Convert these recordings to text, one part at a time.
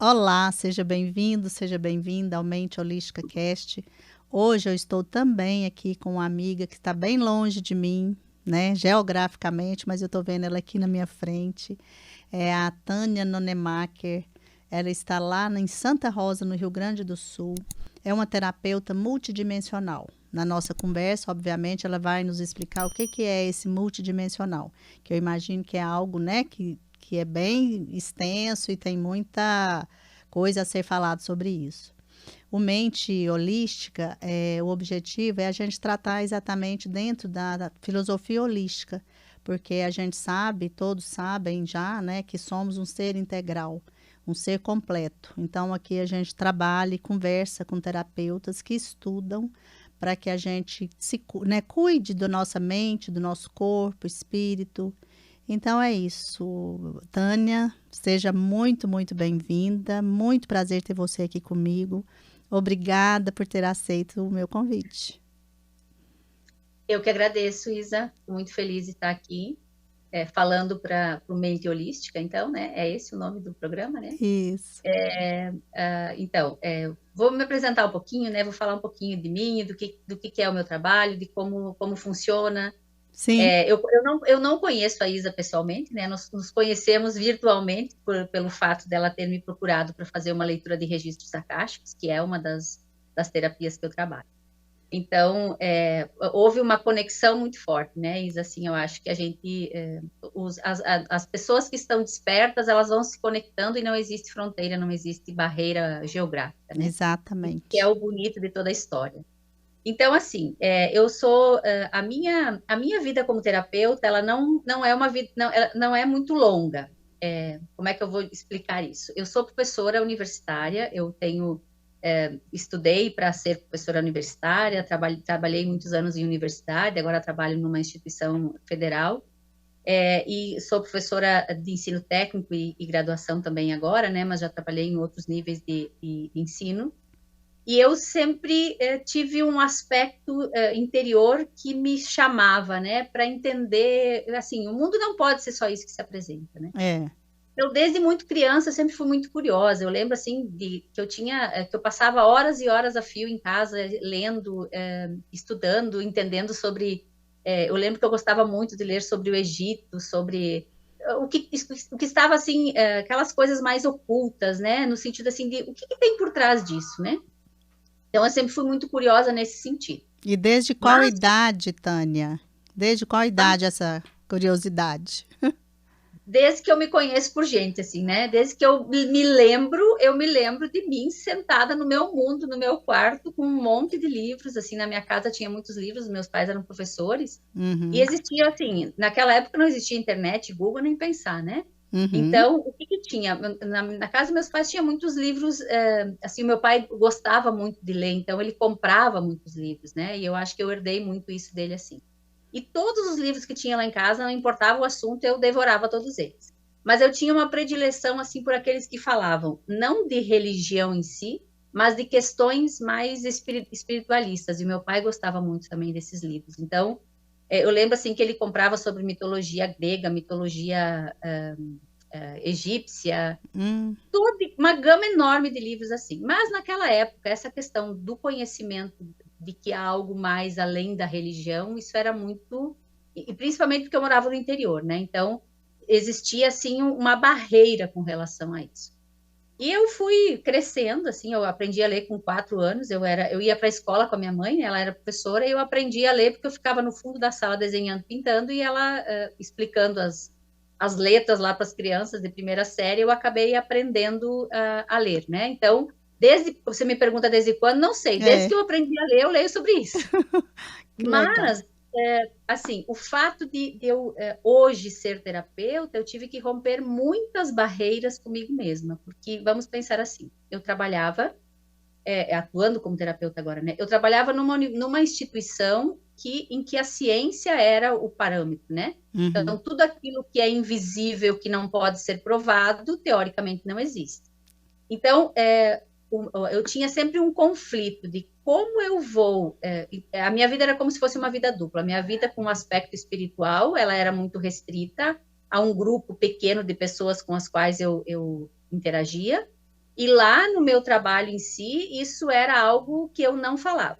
Olá, seja bem-vindo, seja bem-vinda ao Mente Holística Cast. Hoje eu estou também aqui com uma amiga que está bem longe de mim, né, geograficamente, mas eu estou vendo ela aqui na minha frente. É a Tânia Nonemacher. Ela está lá em Santa Rosa, no Rio Grande do Sul. É uma terapeuta multidimensional. Na nossa conversa, obviamente, ela vai nos explicar o que é esse multidimensional, que eu imagino que é algo, né, que é bem extenso e tem muita coisa a ser falado sobre isso. O Mente Holística, o objetivo é a gente tratar exatamente dentro da filosofia holística, porque a gente sabe, todos sabem já, né, que somos um ser integral, um ser completo. Então, aqui a gente trabalha e conversa com terapeutas que estudam para que a gente né, cuide da nossa mente, do nosso corpo, espírito. Então é isso. Tânia, seja muito, muito bem-vinda. Muito prazer ter você aqui comigo. Obrigada por ter aceito o meu convite. Eu que agradeço, Isa. Estou muito feliz de estar aqui falando para o Mente Holística, então, né? É esse o nome do programa, né? Isso. Vou me apresentar um pouquinho, né? Vou falar um pouquinho de mim, do que é o meu trabalho, de como funciona. Sim. Eu não conheço a Isa pessoalmente, né? Nós nos conhecemos virtualmente pelo fato dela ter me procurado para fazer uma leitura de registros acásticos, que é uma das terapias que eu trabalho. Então, houve uma conexão muito forte, né, Isa? Assim, eu acho que a gente, as pessoas que estão despertas, elas vão se conectando e não existe fronteira, não existe barreira geográfica, né? Isso que é Exatamente. o bonito de toda a história. Então, assim, eu sou a minha vida como terapeuta, ela não é uma vida, não, ela não é muito longa. Como é que eu vou explicar isso? Eu sou professora universitária, eu tenho estudei para ser professora universitária, trabalhei muitos anos em universidade, agora trabalho numa instituição federal, e sou professora de ensino técnico e graduação também agora, né? Mas já trabalhei em outros níveis de ensino. E eu sempre tive um aspecto interior que me chamava, né, para entender, assim, o mundo não pode ser só isso que se apresenta, né? É. Eu desde muito criança sempre fui muito curiosa. Eu lembro assim de que que eu passava horas e horas a fio em casa lendo, estudando, entendendo sobre. Eu lembro que eu gostava muito de ler sobre o Egito, sobre o que estava assim, aquelas coisas mais ocultas, né? No sentido assim de o que tem por trás disso, né? Então, eu sempre fui muito curiosa nesse sentido. E desde qual Mas, idade, Tânia? Desde qual idade essa curiosidade? desde que eu me conheço por gente, assim, né? Desde que eu me lembro de mim sentada no meu mundo, no meu quarto, com um monte de livros, assim, na minha casa tinha muitos livros, meus pais eram professores, e Uhum. existia, assim, naquela época não existia internet, Google, nem pensar, né? Uhum. Então, o que tinha? Na casa dos meus pais tinha muitos livros, assim, o meu pai gostava muito de ler, então ele comprava muitos livros, né? E eu acho que eu herdei muito isso dele, assim. E todos os livros que tinha lá em casa, não importava o assunto, eu devorava todos eles. Mas eu tinha uma predileção, assim, por aqueles que falavam, não de religião em si, mas de questões mais espiritualistas. E meu pai gostava muito também desses livros. Então, eu lembro, assim, que ele comprava sobre mitologia grega, mitologia egípcia, Hum. toda uma gama enorme de livros assim. Mas naquela época, essa questão do conhecimento de que há algo mais além da religião, isso era muito, e principalmente porque eu morava no interior, né? Então existia assim uma barreira com relação a isso. E eu fui crescendo, assim, eu aprendi a ler com 4 anos, eu ia para a escola com a minha mãe, ela era professora, e eu aprendi a ler porque eu ficava no fundo da sala desenhando, pintando, e ela explicando as letras lá para as crianças de primeira série, eu acabei aprendendo a ler, né? Então, você me pergunta desde quando? Não sei, desde É. que eu aprendi a ler, eu leio sobre isso. Que legal. Mas, assim, o fato de eu hoje ser terapeuta, eu tive que romper muitas barreiras comigo mesma, porque vamos pensar assim, eu trabalhava, atuando como terapeuta agora, né? Eu trabalhava numa instituição em que a ciência era o parâmetro, né? Uhum. Então, tudo aquilo que é invisível, que não pode ser provado, teoricamente não existe. Então, eu tinha sempre um conflito de como eu vou. A minha vida era como se fosse uma vida dupla. A minha vida, com um aspecto espiritual, ela era muito restrita a um grupo pequeno de pessoas com as quais eu interagia. E lá no meu trabalho em si, isso era algo que eu não falava.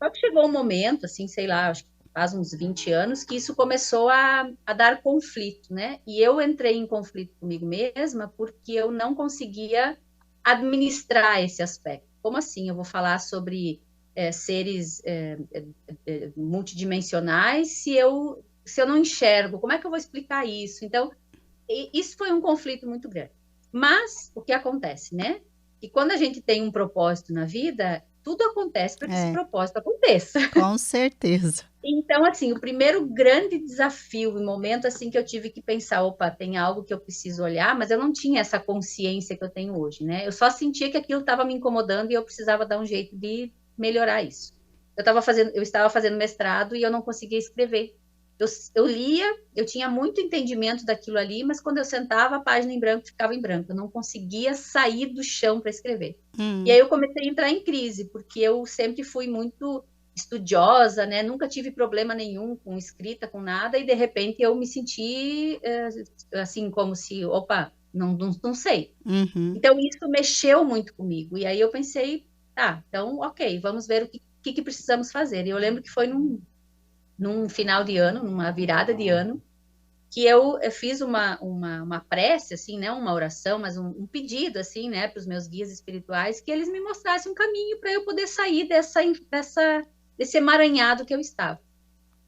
Só que chegou um momento, assim, sei lá, acho que faz uns 20 anos, que isso começou a dar conflito, né? E eu entrei em conflito comigo mesma porque eu não conseguia administrar esse aspecto. Como assim? Eu vou falar sobre seres multidimensionais se eu não enxergo? Como é que eu vou explicar isso? Então, isso foi um conflito muito grande. Mas o que acontece, né? Que quando a gente tem um propósito na vida, tudo acontece para que esse propósito aconteça. Com certeza. Então, assim, o primeiro grande desafio, o momento assim que eu tive que pensar, opa, tem algo que eu preciso olhar, mas eu não tinha essa consciência que eu tenho hoje, né? Eu só sentia que aquilo estava me incomodando e eu precisava dar um jeito de melhorar isso. Eu estava fazendo mestrado e eu não conseguia escrever. Eu lia, eu tinha muito entendimento daquilo ali, mas quando eu sentava, a página em branco ficava em branco. Eu não conseguia sair do chão para escrever. E aí eu comecei a entrar em crise, porque eu sempre fui muito estudiosa, né? Nunca tive problema nenhum com escrita, com nada, e de repente eu me senti assim, como se, opa, não sei. Então isso mexeu muito comigo. E aí eu pensei, tá, então, ok, vamos ver o que precisamos fazer. E eu lembro que foi num final de ano, numa virada de ano, que eu fiz uma prece, assim, né, uma oração, mas um pedido, assim, né, para os meus guias espirituais, que eles me mostrassem um caminho para eu poder sair desse emaranhado que eu estava.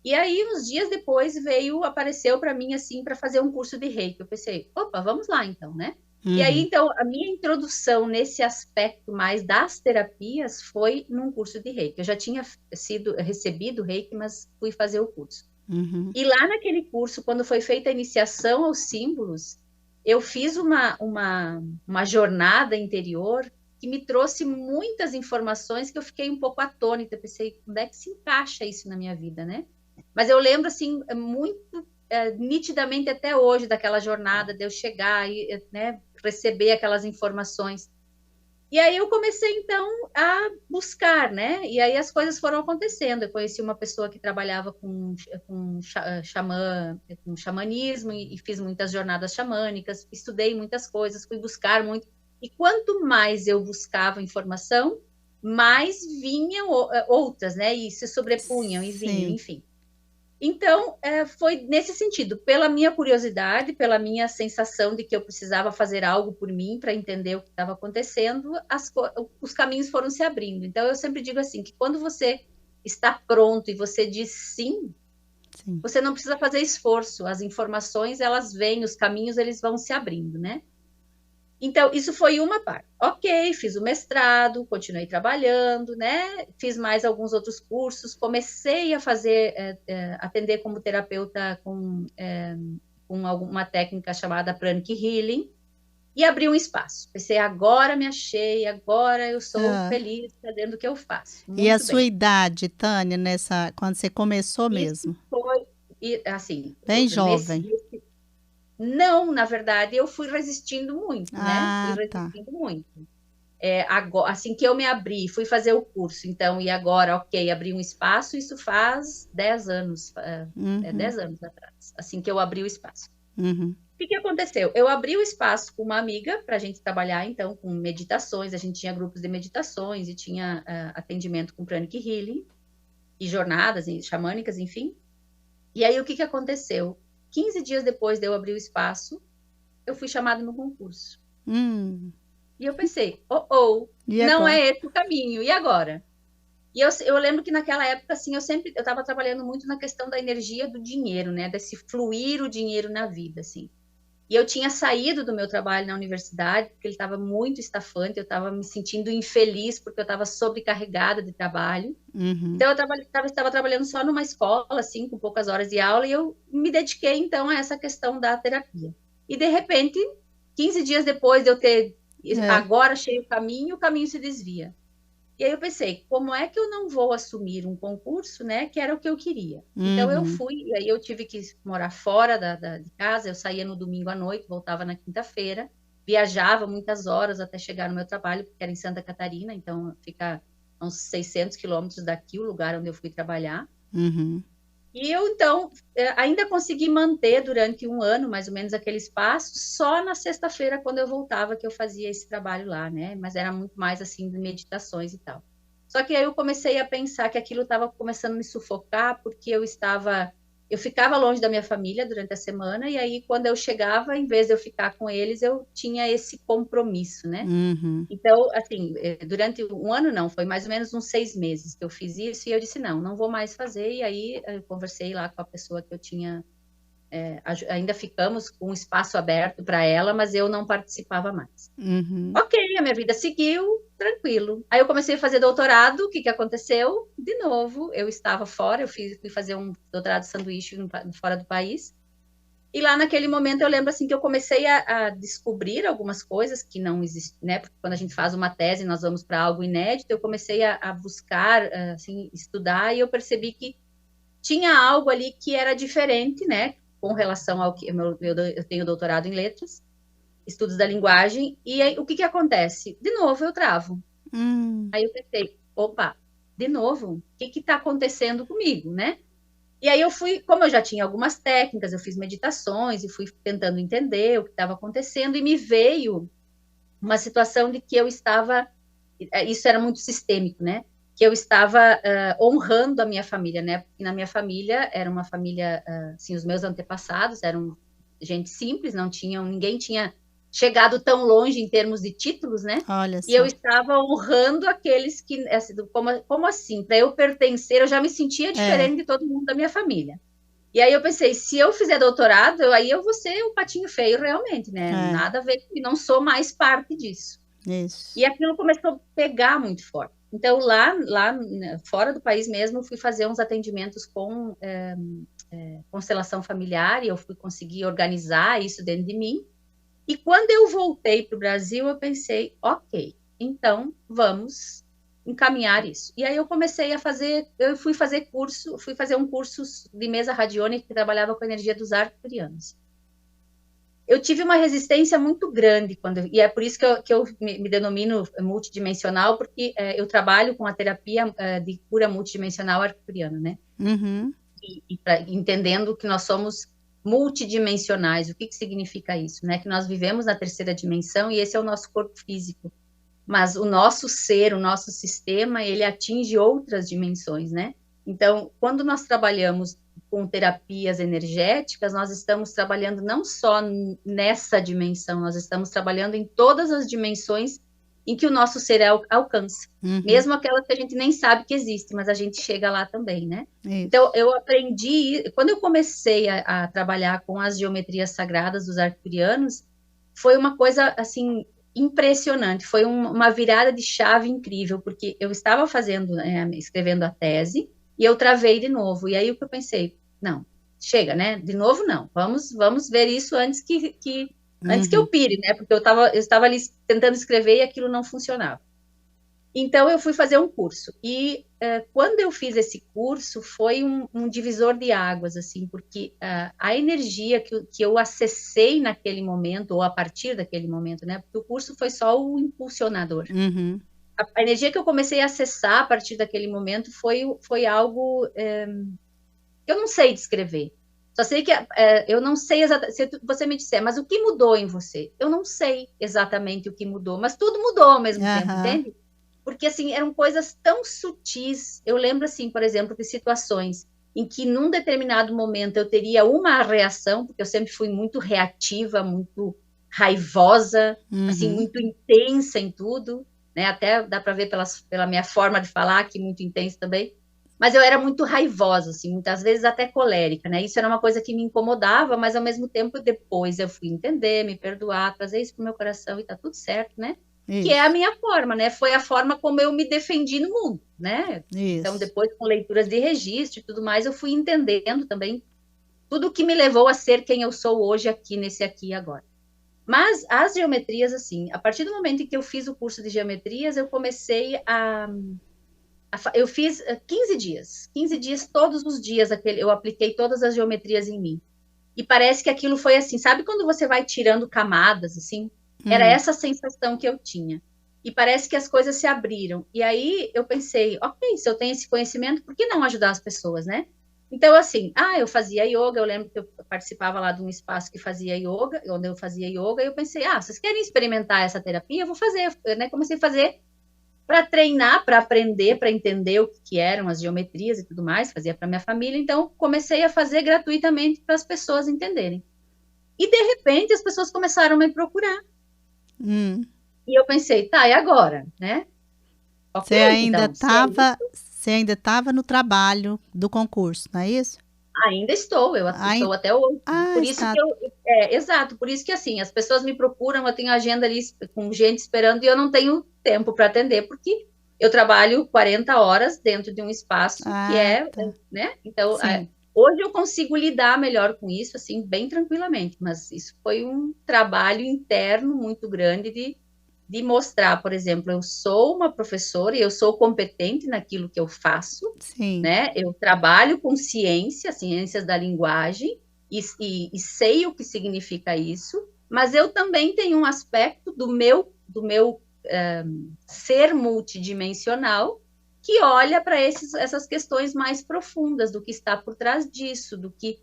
E aí, uns dias depois, apareceu para mim, assim, para fazer um curso de Reiki. Eu pensei, opa, vamos lá, então, né? E aí, então, a minha introdução nesse aspecto mais das terapias foi num curso de Reiki. Eu já tinha recebido Reiki, mas fui fazer o curso. E lá naquele curso, quando foi feita a iniciação aos símbolos, eu fiz uma jornada interior que me trouxe muitas informações que eu fiquei um pouco atônita. Eu pensei, onde é que se encaixa isso na minha vida, né? Mas eu lembro, assim, muito nitidamente até hoje daquela jornada, de eu chegar e né, receber aquelas informações. E aí eu comecei, então, a buscar, né? E aí as coisas foram acontecendo. Eu conheci uma pessoa que trabalhava com xamanismo e fiz muitas jornadas xamânicas, estudei muitas coisas, fui buscar muito. E quanto mais eu buscava informação, mais vinham outras, né? E se sobrepunham e vinham, enfim. Então, foi nesse sentido, pela minha curiosidade, pela minha sensação de que eu precisava fazer algo por mim para entender o que estava acontecendo, os caminhos foram se abrindo. Então, eu sempre digo assim, que quando você está pronto e você diz sim, você não precisa fazer esforço, as informações, elas vêm, os caminhos, eles vão se abrindo, né? Então, isso foi uma parte. Ok, fiz o mestrado, continuei trabalhando, né? Fiz mais alguns outros cursos, comecei a atender como terapeuta com alguma técnica chamada Pranic Healing, e abri um espaço. Pensei, agora me achei, agora eu sou feliz fazendo o que eu faço. E a sua idade, Tânia, quando você começou mesmo? Isso foi, assim... Bem jovem. Não, na verdade, eu fui resistindo muito, né? Fui resistindo muito. Agora, assim que eu me abri, fui fazer o curso, então, e agora, ok, abri um espaço, isso faz 10 anos, 10 anos atrás, assim que eu abri o espaço. O que aconteceu? Eu abri o espaço com uma amiga para a gente trabalhar, então, com meditações, a gente tinha grupos de meditações e tinha atendimento com Pranic Healing e jornadas xamânicas, enfim. E aí, o que aconteceu? 15 dias depois de eu abrir o espaço, eu fui chamada no concurso. E eu pensei, não é esse o caminho, e agora? E eu lembro que naquela época, assim, eu estava trabalhando muito na questão da energia do dinheiro, né? Desse fluir o dinheiro na vida, assim. E eu tinha saído do meu trabalho na universidade, porque ele estava muito estafante, eu estava me sentindo infeliz, porque eu estava sobrecarregada de trabalho. Então, eu estava trabalhando só numa escola, assim, com poucas horas de aula, e eu me dediquei, então, a essa questão da terapia. E, de repente, 15 dias depois de eu ter agora achei o caminho se desvia. E aí eu pensei, como é que eu não vou assumir um concurso, né, que era o que eu queria? Então eu fui, e aí eu tive que morar fora de casa, eu saía no domingo à noite, voltava na quinta-feira, viajava muitas horas até chegar no meu trabalho, porque era em Santa Catarina, então fica uns 600 quilômetros daqui, o lugar onde eu fui trabalhar. E eu, então, ainda consegui manter durante um ano, mais ou menos, aquele espaço, só na sexta-feira, quando eu voltava, que eu fazia esse trabalho lá, né? Mas era muito mais, assim, de meditações e tal. Só que aí eu comecei a pensar que aquilo estava começando a me sufocar, porque eu ficava longe da minha família durante a semana, e aí, quando eu chegava, em vez de eu ficar com eles, eu tinha esse compromisso, né? Uhum. Então, assim, durante um ano não, foi mais ou menos uns 6 meses que eu fiz isso, e eu disse, não vou mais fazer, e aí eu conversei lá com a pessoa que eu tinha, ainda ficamos com um espaço aberto para ela, mas eu não participava mais. Uhum. Ok, a minha vida seguiu, tranquilo. Aí eu comecei a fazer doutorado, o que que aconteceu? De novo, eu estava fora, fui fazer um doutorado de sanduíche fora do país, e lá naquele momento eu lembro assim que eu comecei a descobrir algumas coisas que não existem, né? Porque quando a gente faz uma tese, nós vamos para algo inédito. Eu comecei a buscar, assim, estudar e eu percebi que tinha algo ali que era diferente, né? Com relação ao que eu tenho doutorado em letras, estudos da linguagem. E aí, o que que acontece? De novo eu travo. Hum. Aí eu pensei, opa, de novo, o que que está acontecendo comigo, né? E aí eu fui, como eu já tinha algumas técnicas, eu fiz meditações e fui tentando entender o que estava acontecendo, e me veio uma situação de que eu estava, isso era muito sistêmico, né? Que eu estava honrando a minha família, né? Porque na minha família era uma família, assim, os meus antepassados eram gente simples, não tinham, ninguém tinha chegado tão longe em termos de títulos, né? Olha E eu só. estava honrando aqueles que, assim, como assim? Para eu pertencer, eu já me sentia É, diferente de todo mundo da minha família. E aí eu pensei, se eu fizer doutorado, aí eu vou ser o patinho feio realmente, né? é, Nada a ver, que não sou mais parte disso. isso. E aquilo começou a pegar muito forte. Então, lá né, fora do país mesmo, fui fazer uns atendimentos com constelação familiar e eu fui conseguir organizar isso dentro de mim. E quando eu voltei para o Brasil, eu pensei, ok, então vamos encaminhar isso. E aí eu comecei a fazer, eu fui fazer um curso de mesa radiônica que trabalhava com a energia dos arcturianos. Eu tive uma resistência muito grande e é por isso que eu me denomino multidimensional, porque eu trabalho com a terapia de cura multidimensional arcturiana, né? Uhum. Entendendo que nós somos multidimensionais. O que que significa isso? Né? Que nós vivemos na terceira dimensão e esse é o nosso corpo físico. Mas o nosso ser, o nosso sistema, ele atinge outras dimensões, né? Então, quando nós trabalhamos com terapias energéticas, nós estamos trabalhando não só nessa dimensão, nós estamos trabalhando em todas as dimensões em que o nosso ser alcança. Uhum. Mesmo aquelas que a gente nem sabe que existe, mas a gente chega lá também, né? Então, Isso. eu aprendi, quando eu comecei a trabalhar com as geometrias sagradas dos arcturianos, foi uma coisa, assim, impressionante, foi uma virada de chave incrível, porque eu estava escrevendo a tese, e eu travei de novo, e aí o que eu pensei, não, chega, né, de novo não, vamos ver isso antes que eu Uhum. pire, né, porque eu estava ali tentando escrever e aquilo não funcionava. Então, eu fui fazer um curso. E quando eu fiz esse curso, foi um divisor de águas, assim, porque a energia que eu acessei naquele momento, ou a partir daquele momento, né? Porque o curso foi só o impulsionador. Uhum. A energia que eu comecei a acessar a partir daquele momento foi algo que eu não sei descrever. Só sei que eu não sei exatamente. Se você me disser, mas o que mudou em você? Eu não sei exatamente o que mudou, mas tudo mudou ao mesmo tempo, Aham. entende? Porque, assim, eram coisas tão sutis. Eu lembro, assim, por exemplo, de situações em que, num determinado momento, eu teria uma reação, porque eu sempre fui muito reativa, muito raivosa, assim, Uhum. muito intensa em tudo, né? Até dá para ver pela minha forma de falar, que muito intensa também. Mas eu era muito raivosa, assim, muitas vezes até colérica, né? Isso era uma coisa que me incomodava, mas ao mesmo tempo depois eu fui entender, me perdoar, trazer isso para o meu coração e tá tudo certo, né? Que é a Isso. minha forma, né? Foi a forma como eu me defendi no mundo, né? Então, Isso. depois, com leituras de registro e tudo mais, eu fui entendendo também tudo o que me levou a ser quem eu sou hoje aqui, nesse aqui e agora. Mas as geometrias, assim, a partir do momento em que eu fiz o curso de geometrias, eu comecei eu fiz 15 dias, todos os dias, eu apliquei todas as geometrias em mim. E parece que aquilo foi assim, sabe quando você vai tirando camadas, assim? Era Hum. essa sensação que eu tinha. E parece que as coisas se abriram. E aí eu pensei, ok, se eu tenho esse conhecimento, por que não ajudar as pessoas, né? Então, assim, eu fazia yoga, eu lembro que eu participava lá de um espaço que fazia yoga, onde eu fazia yoga, e eu pensei, vocês querem experimentar essa terapia? Eu vou fazer, né? Comecei a fazer para treinar, para aprender, para entender o que eram as geometrias e tudo mais, fazia para minha família, então comecei a fazer gratuitamente para as pessoas entenderem. E de repente as pessoas começaram a me procurar. E eu pensei, tá, e agora, né? Você Ok, ainda então, se é estava, você ainda estava no trabalho do concurso, não é isso? ainda estou, eu Ai, estou até hoje. Por isso está. que exato, por isso que assim, as pessoas me procuram, eu tenho agenda ali com gente esperando e eu não tenho tempo para atender, porque eu trabalho 40 horas dentro de um espaço que Ah, tá. né? Então, Sim. hoje eu consigo lidar melhor com isso, assim, bem tranquilamente, mas isso foi um trabalho interno muito grande de mostrar, por exemplo, eu sou uma professora e eu sou competente naquilo que eu faço, Sim. né? Eu trabalho com ciência, ciências da linguagem, e sei o que significa isso, mas eu também tenho um aspecto do meu ser multidimensional que olha para essas questões mais profundas do que está por trás disso, do que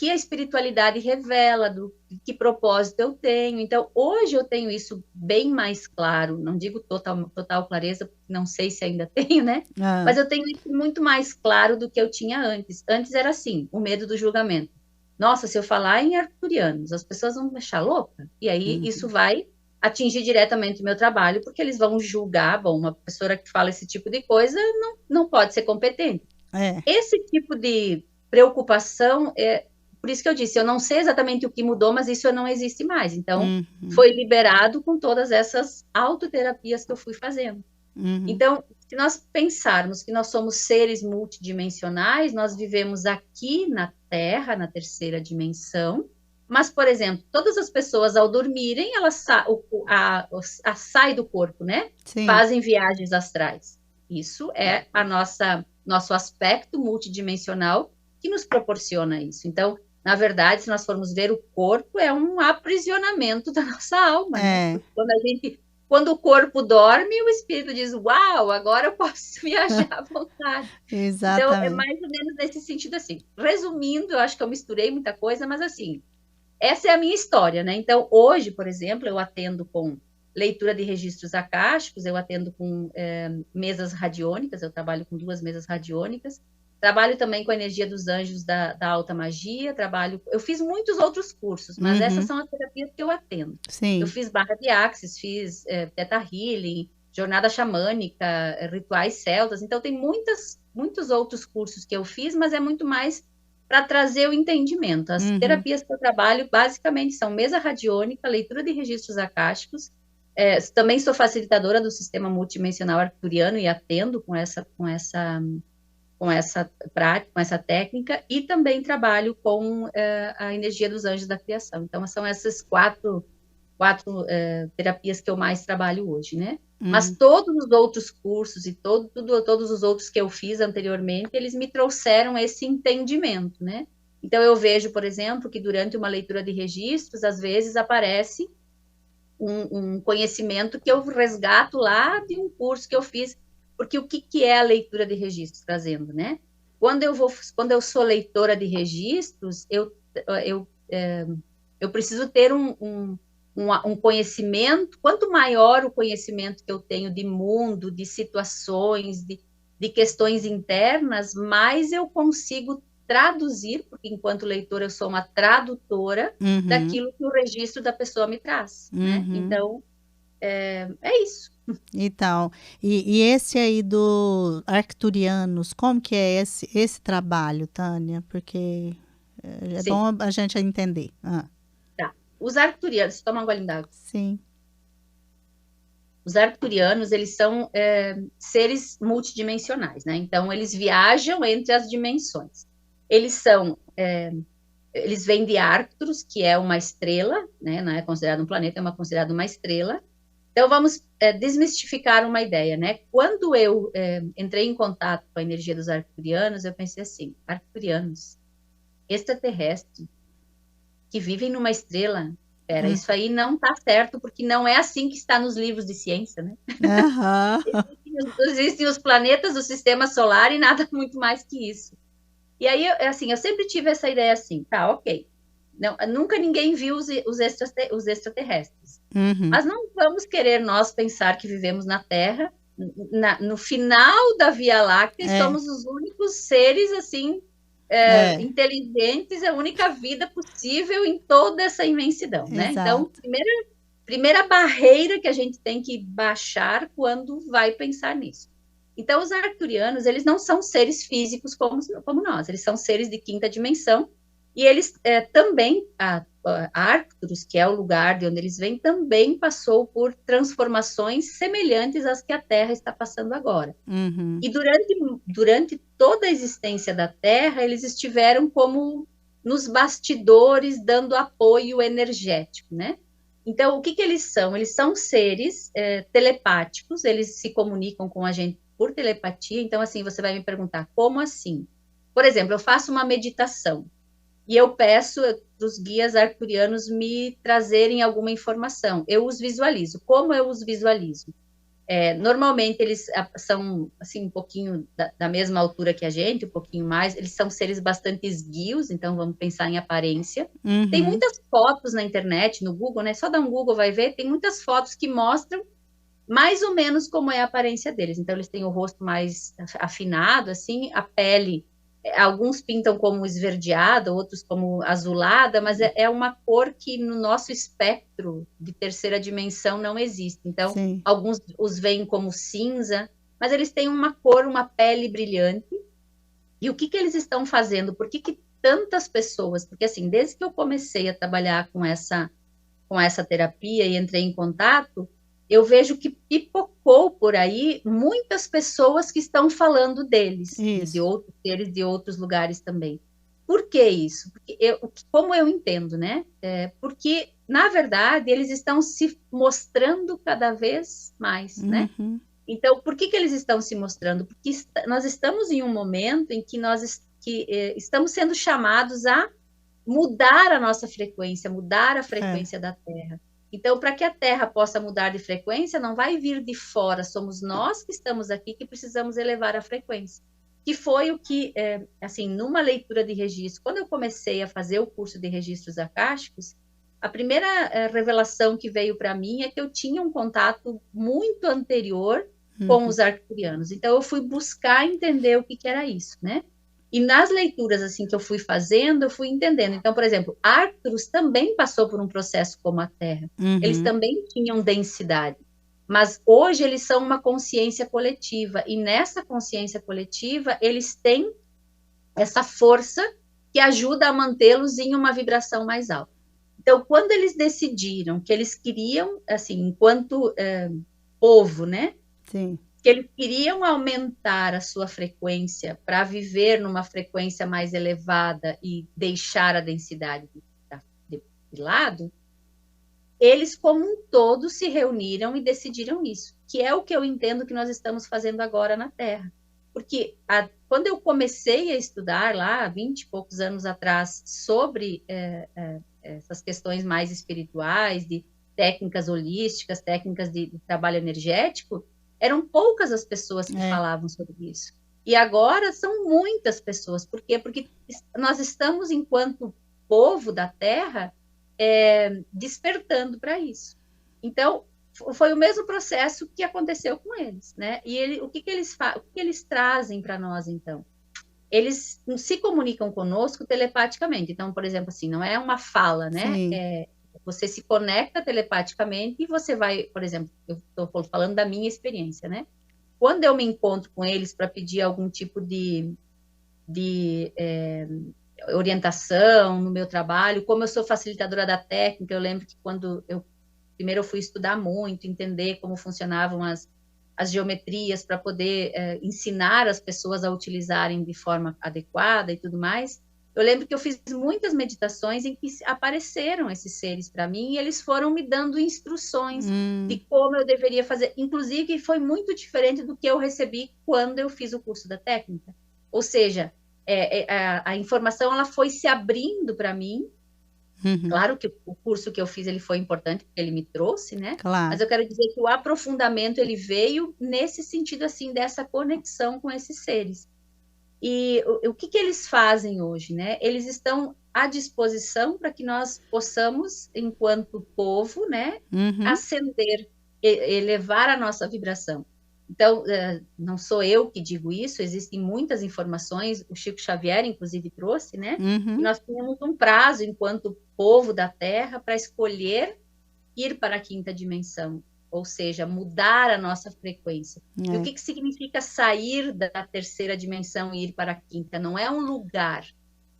a espiritualidade revela, do que propósito eu tenho. Então, hoje eu tenho isso bem mais claro, não digo total clareza, porque não sei se ainda tenho, né? Ah, Mas eu tenho isso muito mais claro do que eu tinha antes. Antes era assim, o medo do julgamento. Nossa, se eu falar em arcturianos, as pessoas vão me achar louca. E aí isso uhum. vai atingir diretamente o meu trabalho, porque eles vão julgar, bom, uma professora que fala esse tipo de coisa não pode ser competente. É. Esse tipo de preocupação, por isso que eu disse, eu não sei exatamente o que mudou, mas isso não existe mais. Então, Uhum. foi liberado com todas essas autoterapias que eu fui fazendo. Uhum. Então, se nós pensarmos que nós somos seres multidimensionais, nós vivemos aqui na Terra, na terceira dimensão, mas, por exemplo, todas as pessoas ao dormirem, elas saem do corpo, né? Sim. Fazem viagens astrais. Isso é a nosso aspecto multidimensional que nos proporciona isso. Então, na verdade, se nós formos ver o corpo, é um aprisionamento da nossa alma, né? É. Porque quando o corpo dorme, o espírito diz: Uau, agora eu posso viajar à vontade. Então, é Exatamente. mais ou menos nesse sentido assim. Resumindo, eu acho que eu misturei muita coisa, mas assim, essa é a minha história, né? Então, hoje, por exemplo, eu atendo com leitura de registros acásticos, eu atendo com mesas radiônicas, eu trabalho com 2 mesas radiônicas, trabalho também com a energia dos anjos da alta magia, eu fiz muitos outros cursos, mas essas Uhum. são as terapias que eu atendo. Eu Sim. fiz barra de axis, fiz teta healing, jornada xamânica, rituais celtas, então tem muitos outros cursos que eu fiz, mas é muito mais para trazer o entendimento. As Uhum. terapias que eu trabalho basicamente são mesa radiônica, leitura de registros acásticos. Também sou facilitadora do sistema multidimensional arcturiano e atendo com essa prática, com essa técnica, e também trabalho com a energia dos anjos da criação. Então, são essas quatro terapias que eu mais trabalho hoje, né? Mas Uhum. todos os outros cursos e todos os outros que eu fiz anteriormente, eles me trouxeram esse entendimento, né? Então, eu vejo, por exemplo, que durante uma leitura de registros, às vezes aparece um conhecimento que eu resgato lá de um curso que eu fiz, porque o que é a leitura de registros trazendo, né? Quando eu sou leitora de registros, eu, eu preciso ter um conhecimento, quanto maior o conhecimento que eu tenho de mundo, de situações, de questões internas, mais eu consigo traduzir, porque enquanto leitora eu sou uma tradutora Uhum. daquilo que o registro da pessoa me traz, né? Uhum. Então, é isso. Então, e esse aí do Arcturianos, como que é esse trabalho, Tânia? Porque é Sim, bom a gente entender. Ah, tá. Os arcturianos, toma um golinho d'água. sim. Os arcturianos, eles são seres multidimensionais, né? Então, eles viajam entre as dimensões. Eles são, eles vêm de Arcturus, que é uma estrela, né? Não é considerado um planeta, é considerado uma estrela. Então, vamos desmistificar uma ideia, né? Quando eu entrei em contato com a energia dos arcturianos, eu pensei assim, arcturianos, extraterrestres, que vivem numa estrela, pera, Hum. isso aí não está certo, porque não é assim que está nos livros de ciência, né? Aham. Existem os planetas do sistema solar e nada muito mais que isso. E aí, assim, eu sempre tive essa ideia assim, tá, ok. Não, nunca ninguém viu os extraterrestres. Uhum. Mas não vamos querer nós pensar que vivemos na Terra. No final da Via Láctea, É, somos os únicos seres, assim, é, inteligentes, a única vida possível em toda essa imensidão, né? Então, exato. primeira barreira que a gente tem que baixar quando vai pensar nisso. Então, os arcturianos, eles não são seres físicos como nós, eles são seres de quinta dimensão, e eles também, a Arcturus, que é o lugar de onde eles vêm, também passou por transformações semelhantes às que a Terra está passando agora. Uhum. E durante toda a existência da Terra, eles estiveram como nos bastidores, dando apoio energético, né? Então, o que eles são? Eles são seres telepáticos, eles se comunicam com a gente por telepatia. Então, assim, você vai me perguntar, como assim? Por exemplo, eu faço uma meditação e eu peço para os guias arcturianos me trazerem alguma informação. Eu os visualizo. Como eu os visualizo? Normalmente eles são assim um pouquinho da mesma altura que a gente, um pouquinho mais. Eles são seres bastante esguios, então vamos pensar em aparência. Tem Uhum. muitas fotos na internet, no Google, né? Só dá um Google, vai ver. Tem muitas fotos que mostram mais ou menos como é a aparência deles. Então eles têm o rosto mais afinado, assim, a pele. Alguns pintam como esverdeada, outros como azulada, mas é uma cor que no nosso espectro de terceira dimensão não existe. Então, Sim. alguns os veem como cinza, mas eles têm uma cor, uma pele brilhante. E o que eles estão fazendo? Por que tantas pessoas? Porque assim, desde que eu comecei a trabalhar com essa terapia e entrei em contato, eu vejo que pipocou por aí muitas pessoas que estão falando deles e de Isso. outros seres de outros lugares também. Por que isso? Porque como eu entendo, né? Porque, na verdade, eles estão se mostrando cada vez mais, né? Uhum. Então, por que eles estão se mostrando? Porque nós estamos em um momento em que estamos sendo chamados a mudar a nossa frequência, mudar a É. frequência da Terra. Então, para que a Terra possa mudar de frequência, não vai vir de fora, somos nós que estamos aqui que precisamos elevar a frequência. Que foi o que, assim, numa leitura de registro, quando eu comecei a fazer o curso de registros acásticos, a primeira revelação que veio para mim é que eu tinha um contato muito anterior com Uhum. os arcturianos. Então, eu fui buscar entender o que era isso, né? E nas leituras assim que eu fui fazendo, eu fui entendendo. Então, por exemplo, Arcturus também passou por um processo como a Terra. Eles Uhum. também tinham densidade. Mas hoje eles são uma consciência coletiva. E nessa consciência coletiva, eles têm essa força que ajuda a mantê-los em uma vibração mais alta. Então, quando eles decidiram que eles queriam, assim, enquanto povo, né? Sim. Que eles queriam aumentar a sua frequência para viver numa frequência mais elevada e deixar a densidade de lado, eles como um todo se reuniram e decidiram isso, que é o que eu entendo que nós estamos fazendo agora na Terra. Porque quando eu comecei a estudar lá, 20 e poucos anos atrás, sobre essas questões mais espirituais, de técnicas holísticas, técnicas de trabalho energético, eram poucas as pessoas que É. falavam sobre isso. E agora são muitas pessoas. Por quê? Porque nós estamos, enquanto povo da Terra, despertando para isso. Então, foi o mesmo processo que aconteceu com eles, né? E o que eles trazem para nós, então? Eles se comunicam conosco telepaticamente. Então, por exemplo, assim, não é uma fala, né? Sim. Você se conecta telepaticamente e você vai, por exemplo, eu estou falando da minha experiência, né? Quando eu me encontro com eles para pedir algum tipo de orientação no meu trabalho, como eu sou facilitadora da técnica, eu lembro que primeiro eu fui estudar muito, entender como funcionavam as geometrias para poder ensinar as pessoas a utilizarem de forma adequada e tudo mais. Eu lembro que eu fiz muitas meditações em que apareceram esses seres para mim e eles foram me dando instruções de como eu deveria fazer. Inclusive, foi muito diferente do que eu recebi quando eu fiz o curso da técnica. Ou seja, a informação ela foi se abrindo para mim. Uhum. Claro que o curso que eu fiz ele foi importante porque ele me trouxe, né? Mas Claro. eu quero dizer que o aprofundamento ele veio nesse sentido assim dessa conexão com esses seres. E o que eles fazem hoje, né? Eles estão à disposição para que nós possamos, enquanto povo, né, Uhum. ascender, elevar a nossa vibração. Então, não sou eu que digo isso, existem muitas informações, o Chico Xavier, inclusive, trouxe, né? Que Uhum. nós tínhamos um prazo, enquanto povo da Terra, para escolher ir para a quinta dimensão, ou seja, mudar a nossa frequência. E o É. que significa sair da terceira dimensão e ir para a quinta? Não é um lugar,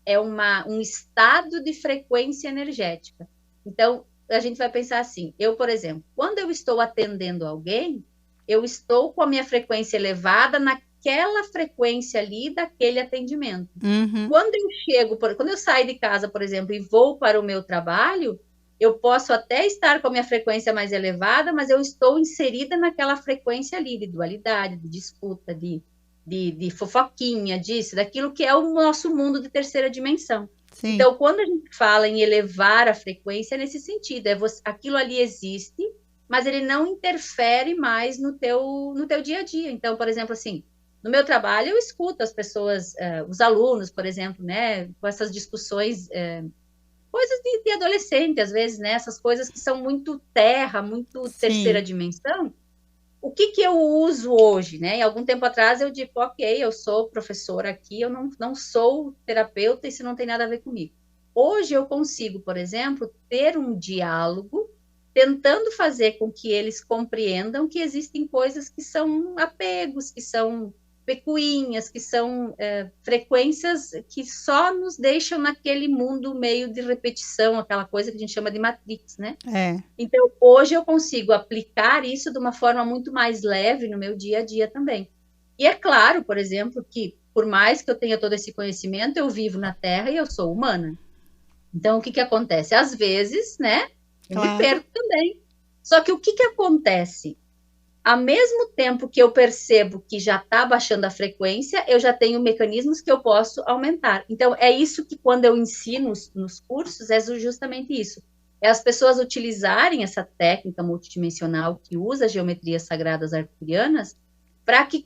é um estado de frequência energética. Então, a gente vai pensar assim, eu, por exemplo, quando eu estou atendendo alguém, eu estou com a minha frequência elevada naquela frequência ali daquele atendimento. Uhum. Quando eu chego, quando eu saio de casa, por exemplo, e vou para o meu trabalho, eu posso até estar com a minha frequência mais elevada, mas eu estou inserida naquela frequência ali de dualidade, de disputa, de fofoquinha, disso, daquilo que é o nosso mundo de terceira dimensão. Sim. Então, quando a gente fala em elevar a frequência, é nesse sentido, aquilo ali existe, mas ele não interfere mais no teu dia a dia. Então, por exemplo, assim, no meu trabalho, eu escuto as pessoas, os alunos, por exemplo, né, com essas discussões, coisas de adolescente, às vezes, né, essas coisas que são muito terra, muito terceira Sim. dimensão. O que eu uso hoje, né? E algum tempo atrás eu digo, ok, eu sou professora aqui, eu não sou terapeuta, isso não tem nada a ver comigo. Hoje eu consigo, por exemplo, ter um diálogo tentando fazer com que eles compreendam que existem coisas que são apegos, que são pecuinhas, que são frequências que só nos deixam naquele mundo meio de repetição, aquela coisa que a gente chama de Matrix, né? É. Então, hoje eu consigo aplicar isso de uma forma muito mais leve no meu dia a dia também. E é claro, por exemplo, que por mais que eu tenha todo esse conhecimento, eu vivo na Terra e eu sou humana. Então, o que acontece? Às vezes, né, eu me Claro. perco também. Só que o que acontece? Ao mesmo tempo que eu percebo que já está baixando a frequência, eu já tenho mecanismos que eu posso aumentar. Então, é isso que quando eu ensino nos cursos, é justamente isso. É as pessoas utilizarem essa técnica multidimensional que usa as geometrias sagradas arcturianas para que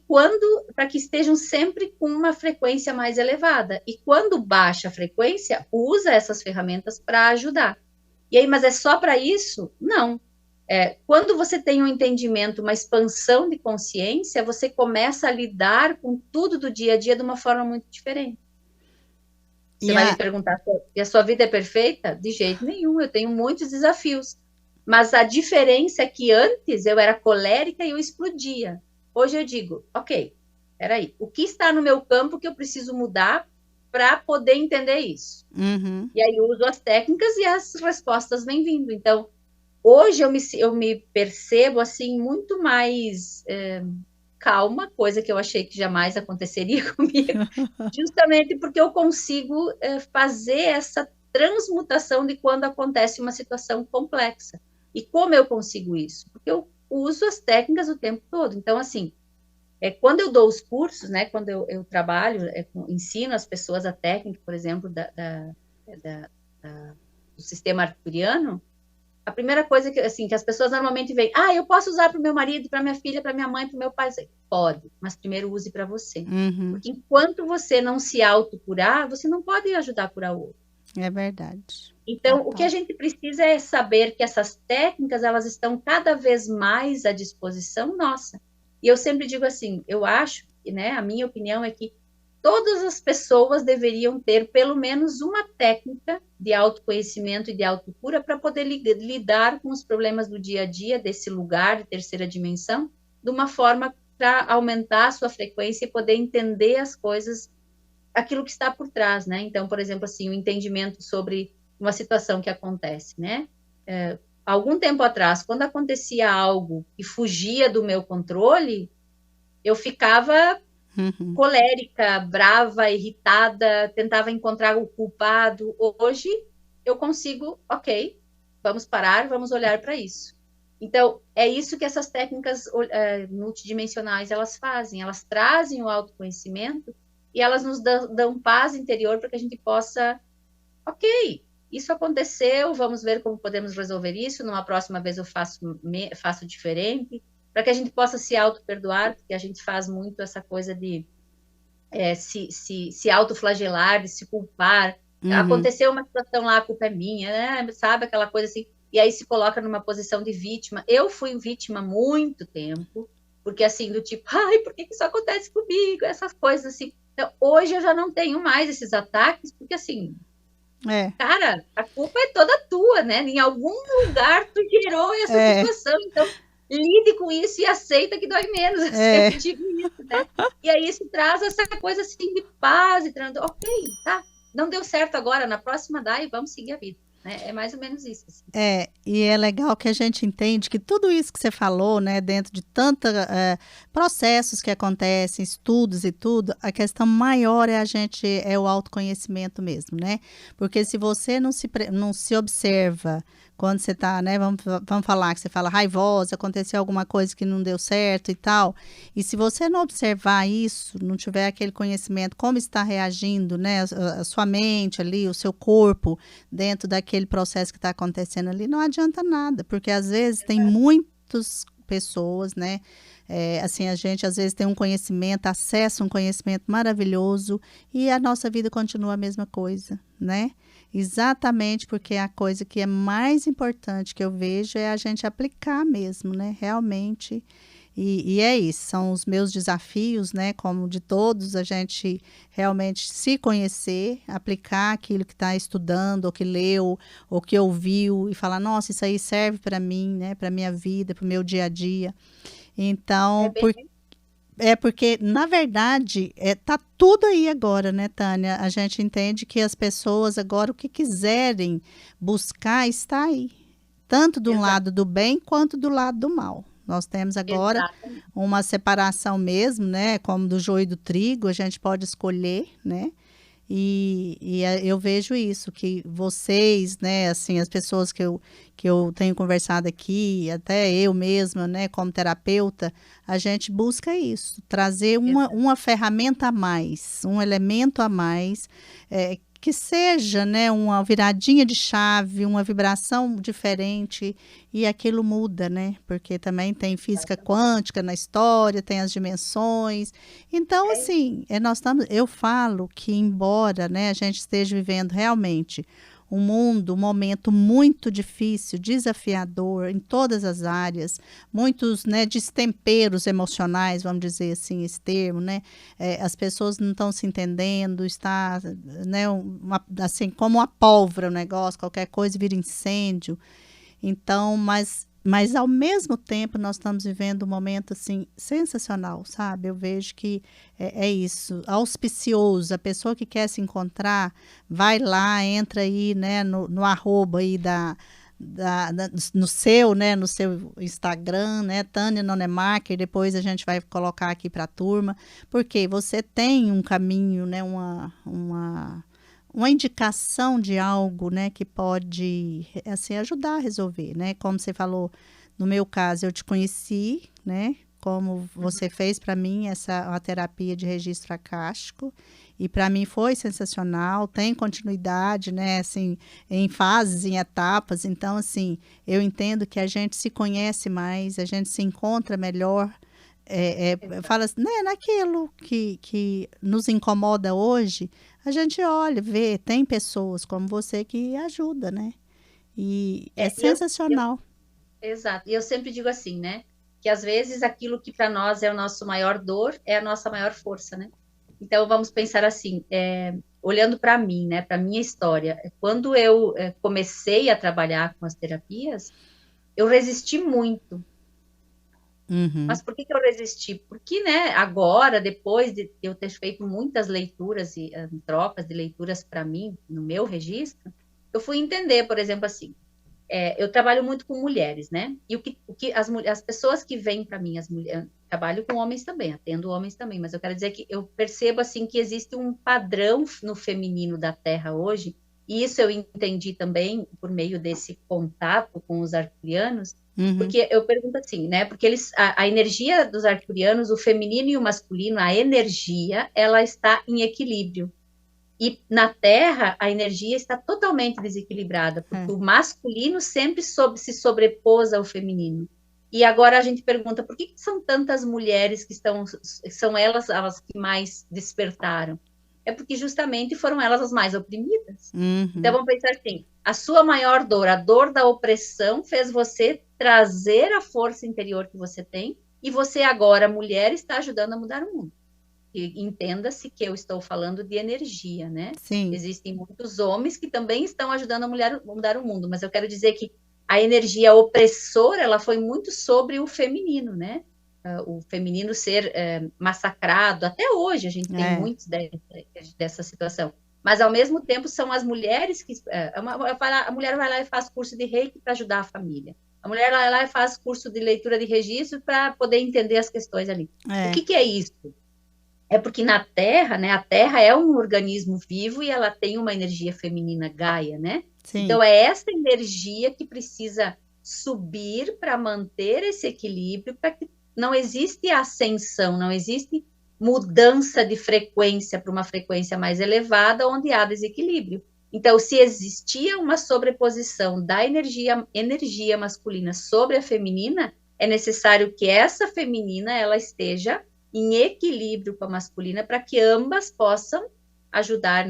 estejam sempre com uma frequência mais elevada. E quando baixa a frequência, usa essas ferramentas para ajudar. E aí, mas é só para isso? Não. Quando você tem um entendimento, uma expansão de consciência, você começa a lidar com tudo do dia a dia de uma forma muito diferente. Você E vai me a, perguntar, e a sua vida é perfeita? De jeito nenhum, eu tenho muitos desafios. Mas a diferença é que antes eu era colérica e eu explodia. Hoje eu digo, ok, peraí, o que está no meu campo que eu preciso mudar para poder entender isso? Uhum. E aí eu uso as técnicas e as respostas vêm vindo. Então, hoje eu me percebo assim muito mais calma, coisa que eu achei que jamais aconteceria comigo, justamente porque eu consigo fazer essa transmutação de quando acontece uma situação complexa. E como eu consigo isso? Porque eu uso as técnicas o tempo todo. Então, assim, quando eu dou os cursos, né, quando eu trabalho, ensino as pessoas a técnica, por exemplo, do sistema arcturiano, a primeira coisa que, assim, que as pessoas normalmente veem, eu posso usar para o meu marido, para minha filha, para minha mãe, para o meu pai. Pode, mas primeiro use para você. Uhum. Porque enquanto você não se autocurar, você não pode ajudar a curar o outro. É verdade. Então, o que a Total. gente precisa é saber que essas técnicas, elas estão cada vez mais à disposição nossa. E eu sempre digo assim, eu acho, né, a minha opinião é que todas as pessoas deveriam ter pelo menos uma técnica de autoconhecimento e de autocura para poder lidar com os problemas do dia a dia, desse lugar de terceira dimensão, de uma forma para aumentar a sua frequência e poder entender as coisas, aquilo que está por trás, né? Então, por exemplo, assim, o entendimento sobre uma situação que acontece, né? Algum tempo atrás, quando acontecia algo que fugia do meu controle, eu ficava colérica, brava, irritada, tentava encontrar o culpado. Hoje eu consigo, ok, vamos parar, vamos olhar para isso. Então, é isso que essas técnicas multidimensionais elas fazem, elas trazem o autoconhecimento e elas nos dão paz interior para que a gente possa, ok, isso aconteceu, vamos ver como podemos resolver isso, numa próxima vez eu faço diferente, para que a gente possa se auto-perdoar, porque a gente faz muito essa coisa de se autoflagelar, de se culpar. Uhum. Aconteceu uma situação lá, a culpa é minha, né? Sabe aquela coisa assim? E aí se coloca numa posição de vítima. Eu fui vítima há muito tempo, porque assim, do tipo, ai, por que isso acontece comigo? Essas coisas assim. Então, hoje eu já não tenho mais esses ataques, porque assim, É, cara, a culpa é toda tua, né? Em algum lugar tu gerou essa é, situação, então lide com isso e aceita que dói menos. Eu é. sempre digo isso, né? E aí isso traz essa coisa assim de paz e ok, tá, não deu certo agora, na próxima dá e vamos seguir a vida, né? É mais ou menos isso. Assim. É, e é legal que a gente entende que tudo isso que você falou, né, dentro de tantos processos que acontecem, estudos e tudo, a questão maior é o autoconhecimento mesmo, né? Porque se você não se observa quando você está, né, vamos falar que você fala raivosa, aconteceu alguma coisa que não deu certo e tal, e se você não observar isso, não tiver aquele conhecimento, como está reagindo, né, a sua mente ali, o seu corpo, dentro daquele processo que está acontecendo ali, não adianta nada, porque às vezes tem muitas pessoas, né? Assim, a gente às vezes tem um conhecimento, acessa um conhecimento maravilhoso e a nossa vida continua a mesma coisa, né? Exatamente porque a coisa que é mais importante que eu vejo é a gente aplicar mesmo, né? Realmente. E é isso, são os meus desafios, né? Como de todos, a gente realmente se conhecer, aplicar aquilo que está estudando, ou que leu, ou que ouviu, e falar, nossa, isso aí serve para mim, né? Para minha vida, para o meu dia a dia. É Então, bem. porque, na verdade, tá tudo aí agora, né, Tânia? A gente entende que as pessoas agora, o que quiserem buscar, está aí. Tanto do Exato, lado do bem quanto do lado do mal. Nós temos agora exato. uma separação mesmo, né? Como do joio e do trigo, a gente pode escolher, né? Eu vejo isso, que vocês, né, assim, as pessoas que eu tenho conversado aqui, até eu mesma, né, como terapeuta, a gente busca isso, trazer Exato. uma ferramenta a mais, um elemento a mais, que seja, né, uma viradinha de chave, uma vibração diferente, e aquilo muda, né, porque também tem física quântica na história, tem as dimensões, então, É, assim, eu falo que, embora, né, a gente esteja vivendo realmente um momento muito difícil, desafiador em todas as áreas, muitos, né, destemperos emocionais, vamos dizer assim, esse termo, né, as pessoas não estão se entendendo, está, né, assim, como uma pólvora o negócio, qualquer coisa vira incêndio. Então, mas ao mesmo tempo nós estamos vivendo um momento assim sensacional, sabe? Eu vejo que é isso, auspicioso. A pessoa que quer se encontrar, vai lá, entra aí, né, no arroba aí no seu, né, no seu Instagram, né, Tânia Nonemacher, depois a gente vai colocar aqui para a turma, porque você tem um caminho, né, uma indicação de algo, né, que pode, assim, ajudar a resolver, né? Como você falou, no meu caso, eu te conheci, né? Como você fez para mim uma terapia de registro acástico, e para mim foi sensacional, tem continuidade, né, assim, em fases, em etapas, então, assim, eu entendo que a gente se conhece mais, a gente se encontra melhor, exato. fala assim, né, naquilo que nos incomoda hoje, a gente olha, vê, tem pessoas como você que ajuda, né? E é E sensacional. exato. E eu sempre digo assim, né? Que às vezes aquilo que para nós é o nosso maior dor é a nossa maior força, né? Então vamos pensar assim, olhando para mim, né? Para minha história, quando eu comecei a trabalhar com as terapias, eu resisti muito. Uhum, Mas por que que eu resisti? Porque, né? Agora, depois de eu ter feito muitas leituras e trocas de leituras para mim no meu registro, eu fui entender, por exemplo, assim. Eu trabalho muito com mulheres, né? E o que as pessoas que vêm para mim, as mulheres, trabalho com homens também, atendo homens também, mas eu quero dizer que eu percebo assim que existe um padrão no feminino da Terra hoje, e isso eu entendi também por meio desse contato com os arcturianos, uhum, porque eu pergunto assim, né? Porque a energia dos arcturianos, o feminino e o masculino, a energia, ela está em equilíbrio. E na Terra, a energia está totalmente desequilibrada, porque é, o masculino sempre se sobrepôs ao feminino. E agora a gente pergunta, por que são tantas mulheres que são elas as que mais despertaram? É porque justamente foram elas as mais oprimidas. Então Uhum. vamos pensar assim, a sua maior dor, a dor da opressão, fez você trazer a força interior que você tem, e você agora, mulher, está ajudando a mudar o mundo. E entenda-se que eu estou falando de energia, né? Sim. Existem muitos homens que também estão ajudando a mulher a mudar o mundo, mas eu quero dizer que a energia opressora, ela foi muito sobre o feminino, né? O feminino ser massacrado. Até hoje a gente tem É. muitos dessa situação. Mas, ao mesmo tempo, são as mulheres que... a mulher vai lá e faz curso de reiki para ajudar a família. A mulher vai lá e faz curso de leitura de registro para poder entender as questões ali. O É. que é isso? É porque na Terra, né, a Terra é um organismo vivo e ela tem uma energia feminina Gaia, né? Sim. Então é essa energia que precisa subir para manter esse equilíbrio, para que não existe ascensão, não existe mudança de frequência para uma frequência mais elevada, onde há desequilíbrio. Então, se existia uma sobreposição da energia masculina sobre a feminina, é necessário que essa feminina ela esteja em equilíbrio com a masculina para que ambas possam ajudar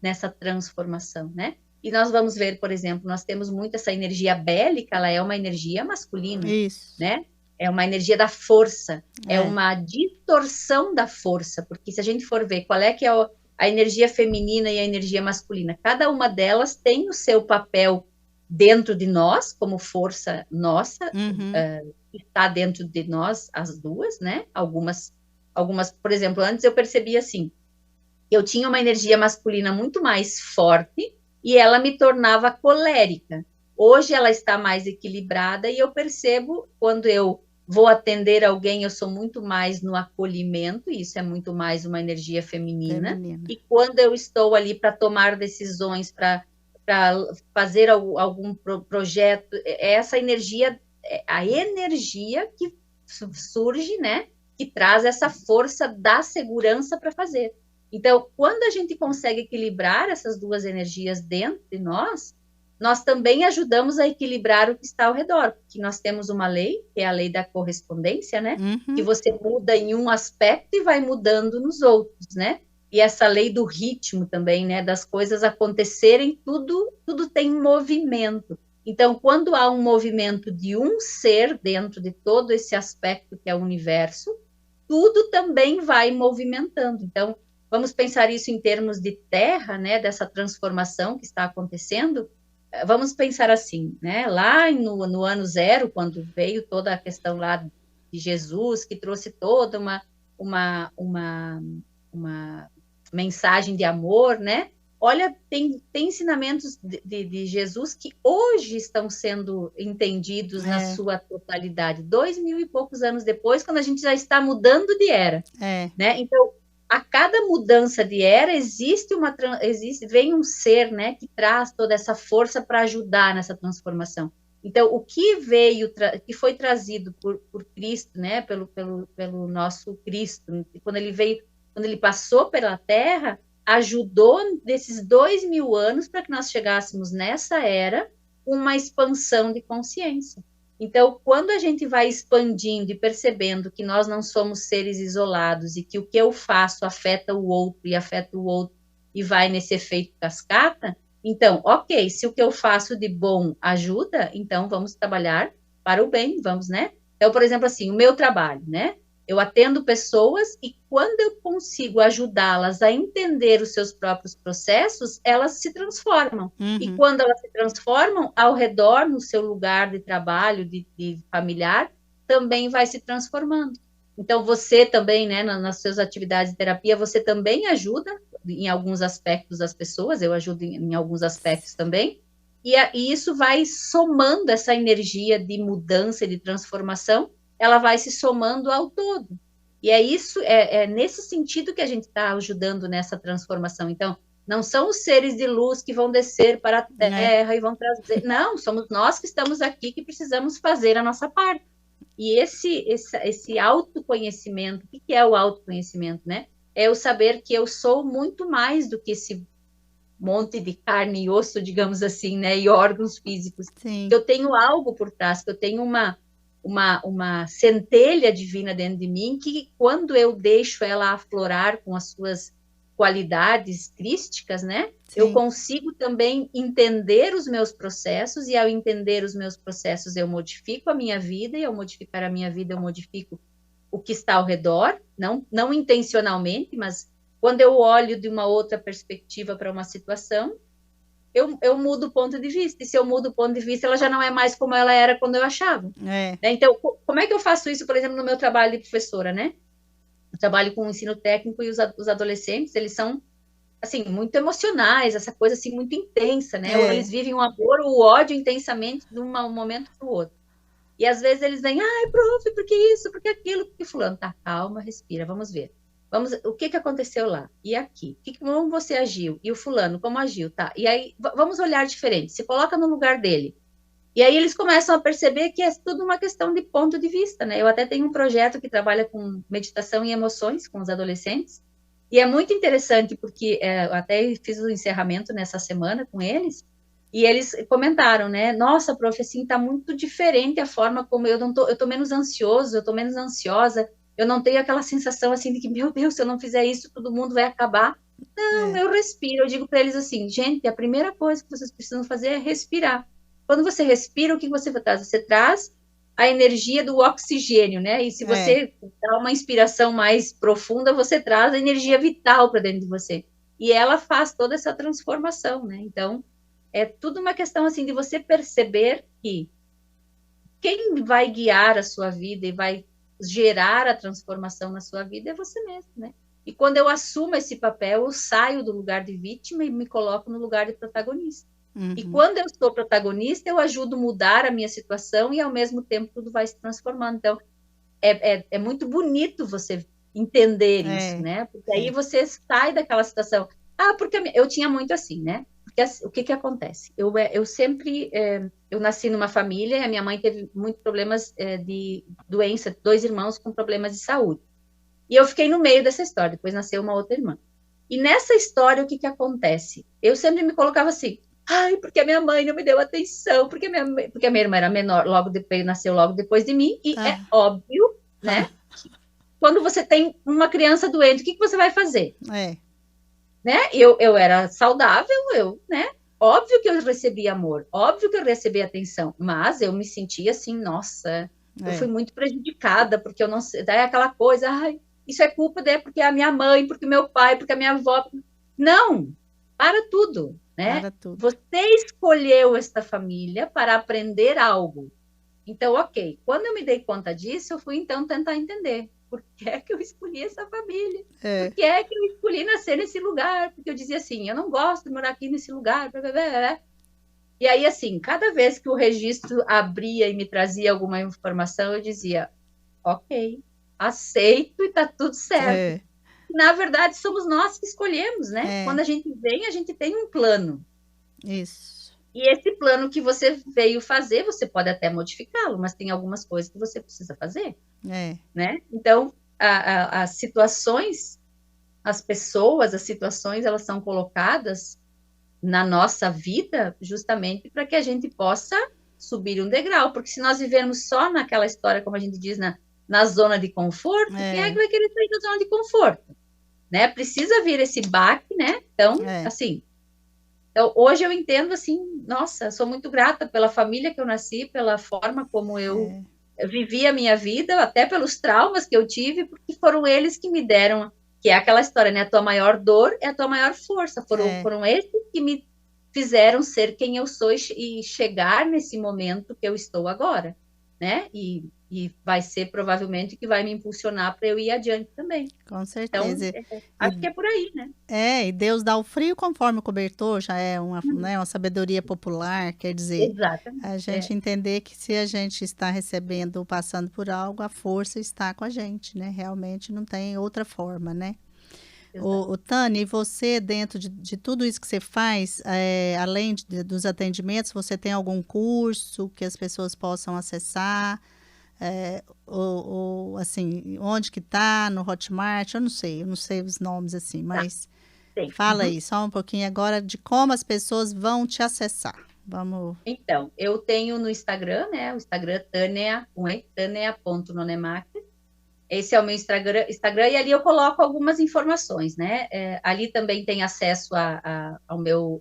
nessa transformação, né? E nós vamos ver, por exemplo, nós temos muito essa energia bélica, ela é uma energia masculina, Isso. né? É uma energia da força, é É. uma distorção da força, porque se a gente for ver qual é que é a energia feminina e a energia masculina, cada uma delas tem o seu papel dentro de nós, como força nossa, Uhum. está dentro de nós, as duas, né? Algumas, por exemplo, antes eu percebi assim, eu tinha uma energia masculina muito mais forte e ela me tornava colérica. Hoje ela está mais equilibrada e eu percebo quando eu vou atender alguém, eu sou muito mais no acolhimento, e isso é muito mais uma energia feminina. Feminina. E quando eu estou ali para tomar decisões, para fazer algum projeto, essa energia, a energia que surge, né, que traz essa força da segurança para fazer. Então, quando a gente consegue equilibrar essas duas energias dentro de nós, nós também ajudamos a equilibrar o que está ao redor, porque nós temos uma lei, que é a lei da correspondência, né? Que Uhum. você muda em um aspecto e vai mudando nos outros, né? E essa lei do ritmo também, né? Das coisas acontecerem, tudo tem movimento. Então, quando há um movimento de um ser dentro de todo esse aspecto que é o universo, tudo também vai movimentando. Então, vamos pensar isso em termos de terra, né? Dessa transformação que está acontecendo. Vamos pensar assim, né? Lá no ano zero, quando veio toda a questão lá de Jesus, que trouxe toda uma mensagem de amor, né? Olha, tem ensinamentos de Jesus que hoje estão sendo entendidos na É. sua totalidade, 2000 e poucos anos depois, quando a gente já está mudando de era, É. né? Então, a cada mudança de era vem um ser, né, que traz toda essa força para ajudar nessa transformação. Então, o que que foi trazido por Cristo, né, pelo nosso Cristo, quando ele passou pela Terra, ajudou nesses 2000 anos para que nós chegássemos nessa era com uma expansão de consciência. Então, quando a gente vai expandindo e percebendo que nós não somos seres isolados e que o que eu faço afeta o outro e afeta o outro e vai nesse efeito cascata, então, ok, se o que eu faço de bom ajuda, então vamos trabalhar para o bem, vamos, né? Então, por exemplo, assim, o meu trabalho, né? Eu atendo pessoas e quando eu consigo ajudá-las a entender os seus próprios processos, elas se transformam. E Uhum. quando elas se transformam, ao redor, no seu lugar de trabalho, de familiar, também vai se transformando. Então, você também, né, nas suas atividades de terapia, você também ajuda em alguns aspectos as pessoas, eu ajudo em alguns aspectos também, e isso vai somando essa energia de mudança e de transformação, ela vai se somando ao todo. E é nesse sentido que a gente está ajudando nessa transformação. Então, não são os seres de luz que vão descer para a É. Terra e vão trazer. Não, somos nós que estamos aqui que precisamos fazer a nossa parte. E esse autoconhecimento, o que é o autoconhecimento, né? É o saber que eu sou muito mais do que esse monte de carne e osso, digamos assim, né? E órgãos físicos. Sim. Que eu tenho algo por trás, que eu tenho uma centelha divina dentro de mim, que quando eu deixo ela aflorar com as suas qualidades crísticas, né? Eu Sim. consigo também entender os meus processos, e ao entender os meus processos, eu modifico a minha vida, e ao modificar a minha vida, eu modifico o que está ao redor, não intencionalmente, mas quando eu olho de uma outra perspectiva para uma situação, eu mudo o ponto de vista. E se eu mudo o ponto de vista, ela já não é mais como ela era quando eu achava. É. Né? Então, como é que eu faço isso, por exemplo, no meu trabalho de professora, né? Eu trabalho com o ensino técnico, e os adolescentes, eles são, assim, muito emocionais, essa coisa, assim, muito intensa, né? É. Eles vivem o amor ou o ódio intensamente de um momento para o outro. E às vezes eles vêm, ai, prof, por que isso, por que aquilo, por que fulano? Tá, calma, respira, vamos ver. O que aconteceu lá? E aqui? Como você agiu? E o fulano, como agiu? Tá, e aí, vamos olhar diferente. Se coloca no lugar dele. E aí eles começam a perceber que é tudo uma questão de ponto de vista, né? Eu até tenho um projeto que trabalha com meditação e emoções com os adolescentes, e é muito interessante porque eu até fiz o encerramento nessa semana com eles, e eles comentaram, né? Nossa, prof, assim, tá muito diferente a forma como eu tô menos ansioso, eu tô menos ansiosa, eu não tenho aquela sensação assim de que, meu Deus, se eu não fizer isso, todo mundo vai acabar. Não, É. eu respiro. Eu digo para eles assim, gente, a primeira coisa que vocês precisam fazer é respirar. Quando você respira, o que você traz? Você traz a energia do oxigênio, né? E se É. você dá uma inspiração mais profunda, você traz a energia vital para dentro de você. E ela faz toda essa transformação, né? Então, é tudo uma questão assim de você perceber que quem vai guiar a sua vida e vai gerar a transformação na sua vida é você mesmo, né? E quando eu assumo esse papel, eu saio do lugar de vítima e me coloco no lugar de protagonista. E Uhum. quando eu sou protagonista, eu ajudo a mudar a minha situação, e ao mesmo tempo tudo vai se transformando. Então, é muito bonito você entender isso, É. né? Porque aí É. você sai daquela situação. Ah, porque eu tinha muito assim, né? Porque o que acontece? Eu sempre, eu nasci numa família, e a minha mãe teve muitos problemas de doença, 2 irmãos com problemas de saúde. E eu fiquei no meio dessa história, depois nasceu uma outra irmã. E nessa história, o que acontece? Eu sempre me colocava assim, ai, porque a minha mãe não me deu atenção, porque a minha irmã era menor, logo depois, nasceu logo depois de mim, e é Ah. óbvio, né? Quando você tem uma criança doente, o que você vai fazer? É. Né? Eu era saudável, né? Óbvio que eu recebi amor, óbvio que eu recebi atenção, mas eu me sentia assim, nossa, eu fui É. muito prejudicada, porque eu não sei, daí aquela coisa, ai, isso é culpa porque a minha mãe, porque meu pai, porque a minha avó. Não, para tudo, né? Para tudo. Você escolheu esta família para aprender algo. Então, ok, quando eu me dei conta disso, eu fui então tentar entender por que é que eu escolhi essa família, por É. que é que eu escolhi nascer nesse lugar, porque eu dizia assim, eu não gosto de morar aqui nesse lugar, blá, blá, blá, blá. E aí, assim, cada vez que o registro abria e me trazia alguma informação, eu dizia, ok, aceito e tá tudo certo. É. Na verdade, somos nós que escolhemos, né? Quando É. a gente vem, a gente tem um plano. Isso. E esse plano que você veio fazer, você pode até modificá-lo, mas tem algumas coisas que você precisa fazer, É. né? Então, as situações, as pessoas, as situações, elas são colocadas na nossa vida justamente para que a gente possa subir um degrau, porque se nós vivermos só naquela história, como a gente diz, na zona de conforto, quem é que É. vai querer sair da zona de conforto? Né? Precisa vir esse baque, né? Então, É. assim, então, hoje eu entendo assim, nossa, sou muito grata pela família que eu nasci, pela forma como eu É. vivi a minha vida, até pelos traumas que eu tive, porque foram eles que me deram, que é aquela história, né? A tua maior dor é a tua maior força. É. Foram eles que me fizeram ser quem eu sou e chegar nesse momento que eu estou agora, né? E vai ser provavelmente que vai me impulsionar para eu ir adiante também. Com Então, certeza. acho E, que é por aí, né? e Deus dá o frio conforme o cobertor, já é uma, Uhum. né, uma sabedoria popular, quer dizer, Exatamente. a gente entender que se a gente está recebendo ou passando por algo, a força está com a gente, né? Realmente não tem outra forma, né? Exato. O Tânia, e você, dentro de tudo isso que você faz, além dos atendimentos, você tem algum curso que as pessoas possam acessar? Ou assim, onde que tá? No Hotmart? Eu não sei os nomes assim, Tá, mas tem. fala Uhum. aí só um pouquinho agora de como as pessoas vão te acessar. Vamos. Então, eu tenho no Instagram, né? O Instagram Tânia, tânia.nonemacher. Esse é o meu Instagram, e ali eu coloco algumas informações, né? Ali também tem acesso ao meu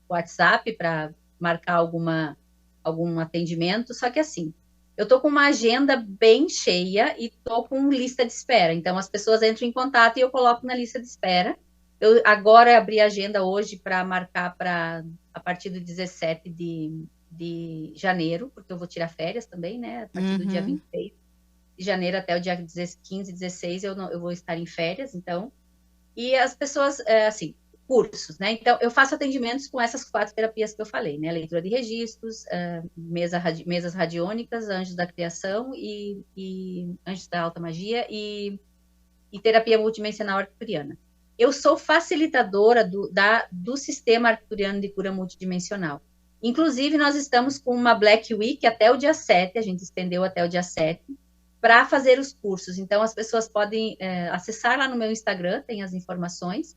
WhatsApp para marcar algum atendimento. Só que assim, eu tô com uma agenda bem cheia e tô com lista de espera. Então, as pessoas entram em contato e eu coloco na lista de espera. Eu agora abri a agenda hoje para marcar a partir do 17 de janeiro, porque eu vou tirar férias também, né? A partir do dia 26 de janeiro até o dia 15, 16, eu vou estar em férias, então. E as pessoas, assim, cursos, né? Então, eu faço atendimentos com essas 4 terapias que eu falei, né? Leitura de registros, mesas radiônicas, anjos da criação e anjos da alta magia e terapia multidimensional arcturiana. Eu sou facilitadora do sistema arcturiano de cura multidimensional. Inclusive, nós estamos com uma Black Week até o dia 7, a gente estendeu até o dia 7, para fazer os cursos. Então, as pessoas podem acessar lá no meu Instagram, tem as informações.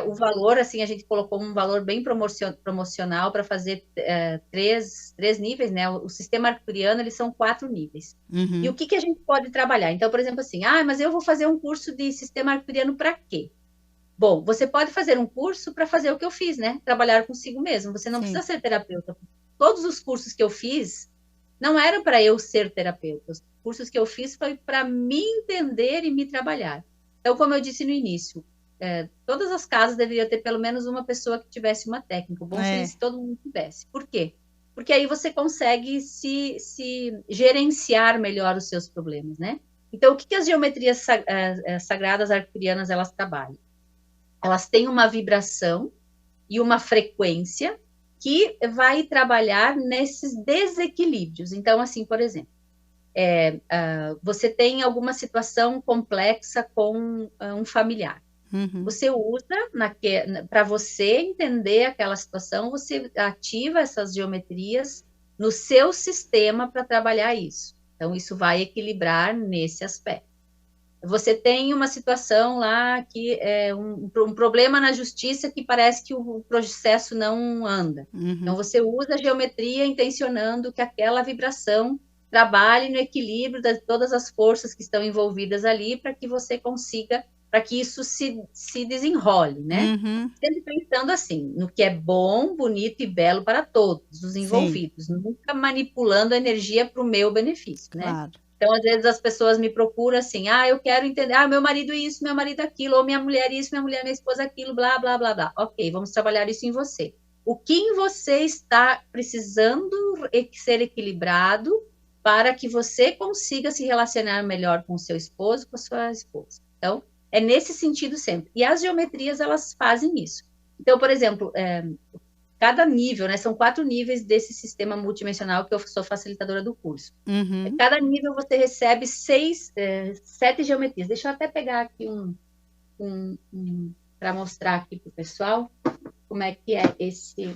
O valor, assim, a gente colocou um valor bem promocional para fazer três níveis, né? O sistema arcturiano, eles são 4 níveis. E o que a gente pode trabalhar? Então, por exemplo, assim, mas eu vou fazer um curso de sistema arcturiano para quê? Bom, você pode fazer um curso para fazer o que eu fiz, né? Trabalhar consigo mesmo. Você não precisa ser terapeuta. Todos os cursos que eu fiz não eram para eu ser terapeuta. Os cursos que eu fiz foi para me entender e me trabalhar. Então, como eu disse no início, todas as casas deveriam ter pelo menos uma pessoa que tivesse uma técnica. O bom seria se todo mundo tivesse. Por quê? Porque aí você consegue se gerenciar melhor os seus problemas, né? Então, o que as geometrias sagradas arcturianas elas trabalham? Elas têm uma vibração e uma frequência que vai trabalhar nesses desequilíbrios. Então, assim, por exemplo, você tem alguma situação complexa com um familiar. Você usa para você entender aquela situação, você ativa essas geometrias no seu sistema para trabalhar isso. Então, isso vai equilibrar nesse aspecto. Você tem uma situação lá que é um problema na justiça que parece que o processo não anda. Então, você usa a geometria intencionando que aquela vibração trabalhe no equilíbrio de todas as forças que estão envolvidas ali para que você consiga, para que isso se desenrole, né? Sempre pensando assim, no que é bom, bonito e belo para todos os envolvidos, nunca manipulando a energia para o meu benefício, né? Então, às vezes, as pessoas me procuram assim, eu quero entender, meu marido isso, meu marido aquilo, ou minha mulher isso, minha esposa aquilo, blá, blá, blá, blá. Ok, vamos trabalhar isso em você. O que em você está precisando ser equilibrado para que você consiga se relacionar melhor com o seu esposo, com a sua esposa. Então, é nesse sentido sempre. E as geometrias, elas fazem isso. Então, por exemplo, cada nível, né? São 4 níveis desse sistema multidimensional que eu sou facilitadora do curso. Cada nível você recebe 7 geometrias. Deixa eu até pegar aqui para mostrar aqui para o pessoal como é que é esse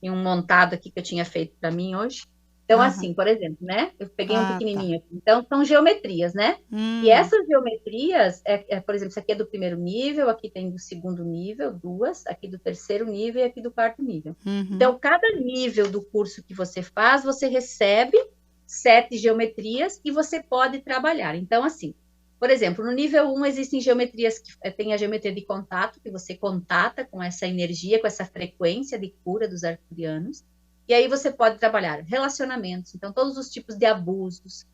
montado aqui que eu tinha feito para mim hoje. Então, assim, por exemplo, né? Eu peguei um pequenininho aqui. Então, são geometrias, né? E essas geometrias, por exemplo, isso aqui é do 1º nível, aqui tem do 2º nível, 2, aqui do 3º nível e aqui do 4º nível. Então, cada nível do curso que você faz, você recebe 7 geometrias e você pode trabalhar. Então, assim, por exemplo, no nível 1 existem geometrias que tem a geometria de contato, que você contata com essa energia, com essa frequência de cura dos arcturianos. E aí você pode trabalhar relacionamentos, então todos os tipos de abusos,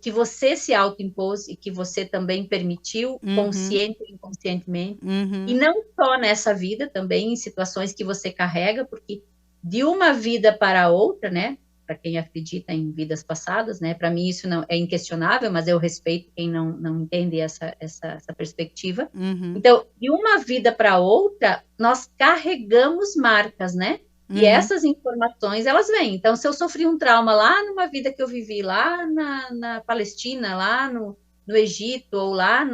que você se autoimpôs e que você também permitiu, consciente e inconscientemente. E não só nessa vida, também em situações que você carrega, porque de uma vida para outra, né? Para quem acredita em vidas passadas, né? Para mim isso não é inquestionável, mas eu respeito quem não entende essa perspectiva. Então, de uma vida para outra, nós carregamos marcas, né? E essas informações, elas vêm. Então, se eu sofri um trauma lá numa vida que eu vivi lá na Palestina, lá no Egito, ou lá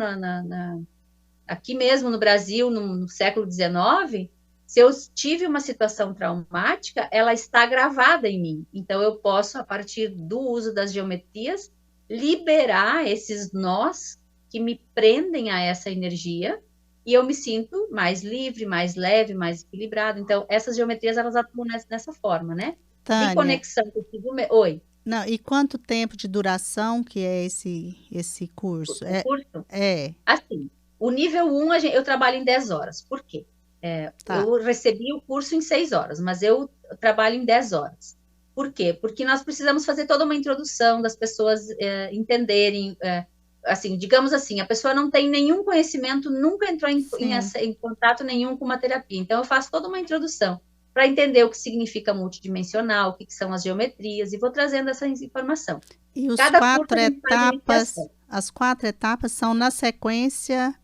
aqui mesmo no Brasil, no século XIX, se eu tive uma situação traumática, ela está gravada em mim. Então, eu posso, a partir do uso das geometrias, liberar esses nós que me prendem a essa energia e eu me sinto mais livre, mais leve, mais equilibrado. Então, essas geometrias, elas atuam nessa forma, né? De Tânia, conexão consigo mesmo. Oi, não, e quanto tempo de duração que é esse curso? o curso? É, Assim, o nível 1 eu trabalho em 10 horas. Por quê? tá. Eu recebi o curso em 6 horas, mas eu trabalho em 10 horas. Por quê? Porque nós precisamos fazer toda uma introdução das pessoas entenderem, assim, digamos assim, a pessoa não tem nenhum conhecimento, nunca entrou Sim. em contato nenhum com uma terapia. Então, eu faço toda uma introdução para entender o que significa multidimensional, o que são as geometrias, e vou trazendo essa informação. E os Cada curso a quatro gente faz etapas, iniciação. as 4 etapas são na sequência.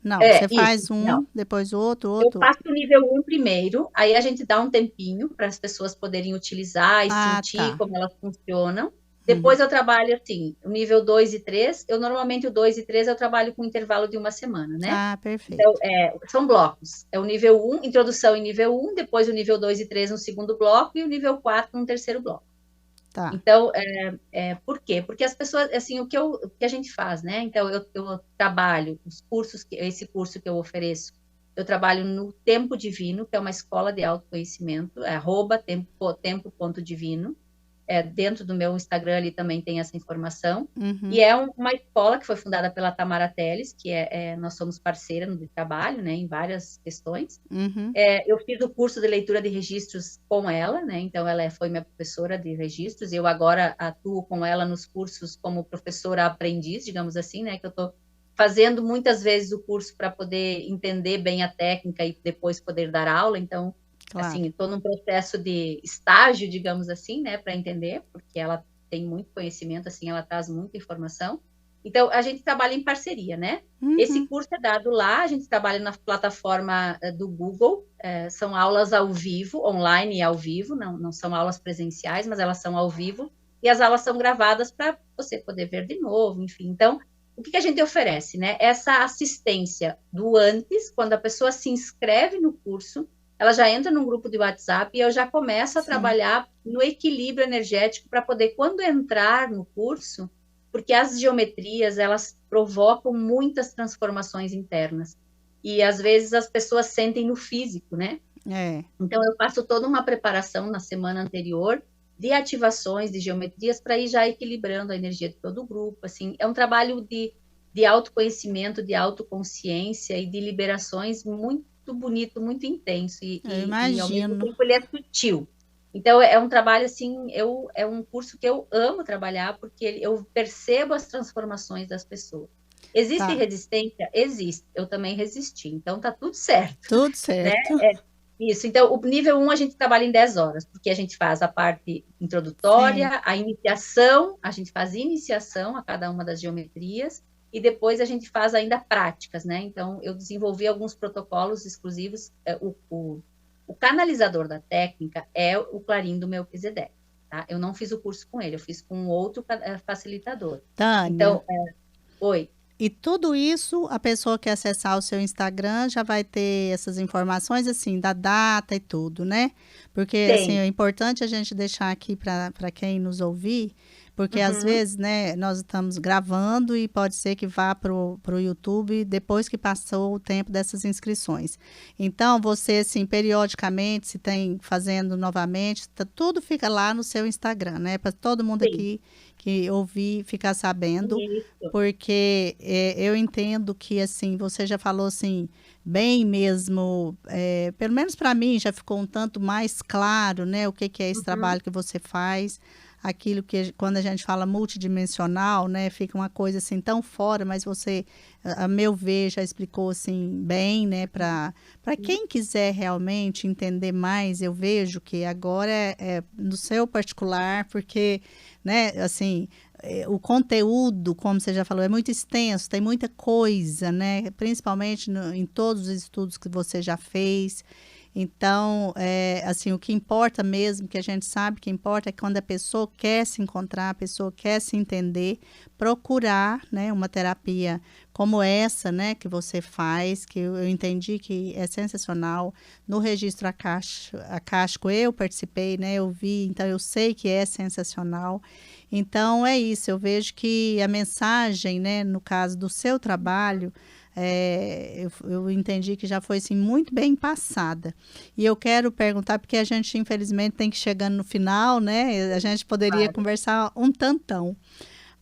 Não, você Isso, faz não. um, depois outro, Eu outro. passo o nível 1 primeiro, aí a gente dá um tempinho para as pessoas poderem utilizar e Ah, sentir tá. como elas funcionam. Uhum. Depois eu trabalho assim, o nível 2 e 3. Eu normalmente o 2 e 3 eu trabalho com intervalo de uma semana, né? Ah, Então, perfeito. são blocos. É o nível 1, introdução em nível 1, depois o nível 2 e 3 no segundo bloco e o nível 4 no terceiro bloco. Tá. Então, por quê? Porque as pessoas, assim, o que a gente faz, né? Então, eu trabalho, esse curso que eu ofereço, eu trabalho no Tempo Divino, que é uma escola de autoconhecimento, @tempo.divino. Dentro do meu Instagram ali também tem essa informação. E Uhum. é uma escola que foi fundada pela Tamara Teles, que nós somos parceira no trabalho, né, em várias questões. Uhum. Eu fiz o curso de leitura de registros com ela, né? Então ela foi minha professora de registros. E eu agora atuo com ela nos cursos como professora aprendiz, digamos assim, né? Que eu estou fazendo muitas vezes o curso para poder entender bem a técnica e depois poder dar aula. Então, Claro. assim, estou num processo de estágio, digamos assim, né? Para entender, porque ela tem muito conhecimento, assim, ela traz muita informação. Então, a gente trabalha em parceria, né? Esse Uhum. curso é dado lá, a gente trabalha na plataforma do Google, são aulas ao vivo, online e ao vivo, não são aulas presenciais, mas elas são ao vivo, e as aulas são gravadas para você poder ver de novo, enfim. Então, o que a gente oferece, né? Essa assistência do antes, quando a pessoa se inscreve no curso, ela já entra num grupo de WhatsApp e eu já começo a Sim. trabalhar no equilíbrio energético para poder, quando entrar no curso, porque as geometrias, elas provocam muitas transformações internas. E às vezes as pessoas sentem no físico, né? É. Então eu faço toda uma preparação na semana anterior de ativações, de geometrias, para ir já equilibrando a energia de todo o grupo. Assim, é um trabalho de autoconhecimento, de autoconsciência e de liberações muito bonito, muito intenso. Eu E ao mesmo imagino. tempo ele é sutil. Então, é um trabalho assim, é um curso que eu amo trabalhar, porque eu percebo as transformações das pessoas. Existe Tá. resistência? Existe. Eu também resisti. Então, tá tudo certo, Tudo né? certo. Isso. Então, o nível 1 a gente trabalha em 10 horas, porque a gente faz a parte Sim. introdutória, a iniciação, a gente faz iniciação a cada uma das geometrias, e depois a gente faz ainda práticas, né? Então, eu desenvolvi alguns protocolos exclusivos. O canalizador da técnica é o Clarim do Melquisedeque, tá? Eu não fiz o curso com ele, eu fiz com outro facilitador. Tânia, Então, oi. e tudo isso, a pessoa que acessar o seu Instagram já vai ter essas informações, assim, da data e tudo, né? Porque, assim, Tem. é importante a gente deixar aqui para quem nos ouvir, porque às Uhum. vezes, né, nós estamos gravando e pode ser que vá para o YouTube depois que passou o tempo dessas inscrições. Então, você, assim, periodicamente, se tem fazendo novamente, tudo fica lá no seu Instagram, né? Para todo mundo Sim. aqui que ouvir ficar sabendo, Isso. porque eu entendo que, assim, você já falou, assim, bem mesmo, pelo menos para mim já ficou um tanto mais claro, né, o que que é esse Uhum. trabalho que você faz, aquilo que quando a gente fala multidimensional, né, fica uma coisa assim tão fora, mas você, a meu ver, já explicou assim bem, né, para quem quiser realmente entender mais, eu vejo que agora é no seu particular, porque, né, assim, o conteúdo, como você já falou, é muito extenso, tem muita coisa, né? Principalmente em todos os estudos que você já fez. Então, assim, o que importa mesmo, que a gente sabe que importa, é quando a pessoa quer se encontrar, a pessoa quer se entender, procurar, né, uma terapia como essa, né, que você faz, que eu entendi que é sensacional. No registro acástico eu participei, né, eu vi, então eu sei que é sensacional. Então, é isso, eu vejo que a mensagem, né, no caso do seu trabalho, eu entendi que já foi assim, muito bem passada. E eu quero perguntar, porque a gente, infelizmente, tem que ir chegando no final, né? A gente poderia Claro. conversar um tantão.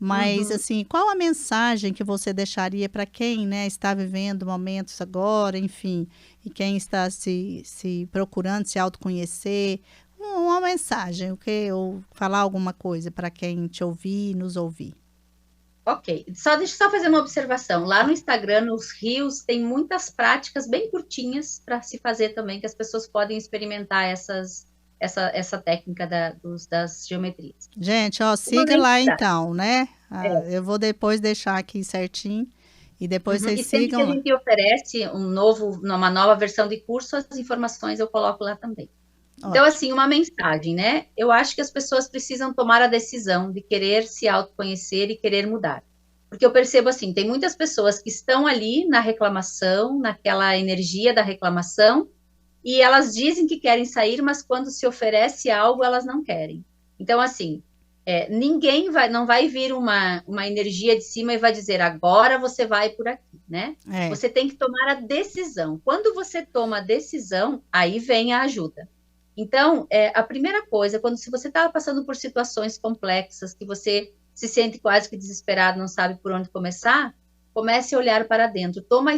Mas, Uhum. assim, qual a mensagem que você deixaria para quem, né, está vivendo momentos agora, enfim, e quem está se procurando se autoconhecer? Uma mensagem, o que, ou falar alguma coisa para quem te ouvir, nos ouvir. Ok, deixa eu só fazer uma observação. Lá no Instagram, nos Reels, tem muitas práticas bem curtinhas para se fazer também, que as pessoas podem experimentar essa técnica das geometrias. Gente, ó, Uma siga lá mensagem. então, né? É. Eu vou depois deixar aqui certinho e depois Uhum. vocês E sempre que sigam a lá. gente oferece uma nova versão de curso, as informações eu coloco lá também. Então, Ótimo. assim, uma mensagem, né? Eu acho que as pessoas precisam tomar a decisão de querer se autoconhecer e querer mudar. Porque eu percebo assim, tem muitas pessoas que estão ali na reclamação, naquela energia da reclamação, e elas dizem que querem sair, mas quando se oferece algo, elas não querem. Então, assim, não vai vir uma energia de cima e vai dizer, agora você vai por aqui, né? É. Você tem que tomar a decisão. Quando você toma a decisão, aí vem a ajuda. Então, a primeira coisa, quando se você está passando por situações complexas, que você se sente quase que desesperado, não sabe por onde começar, comece a olhar para dentro. Toma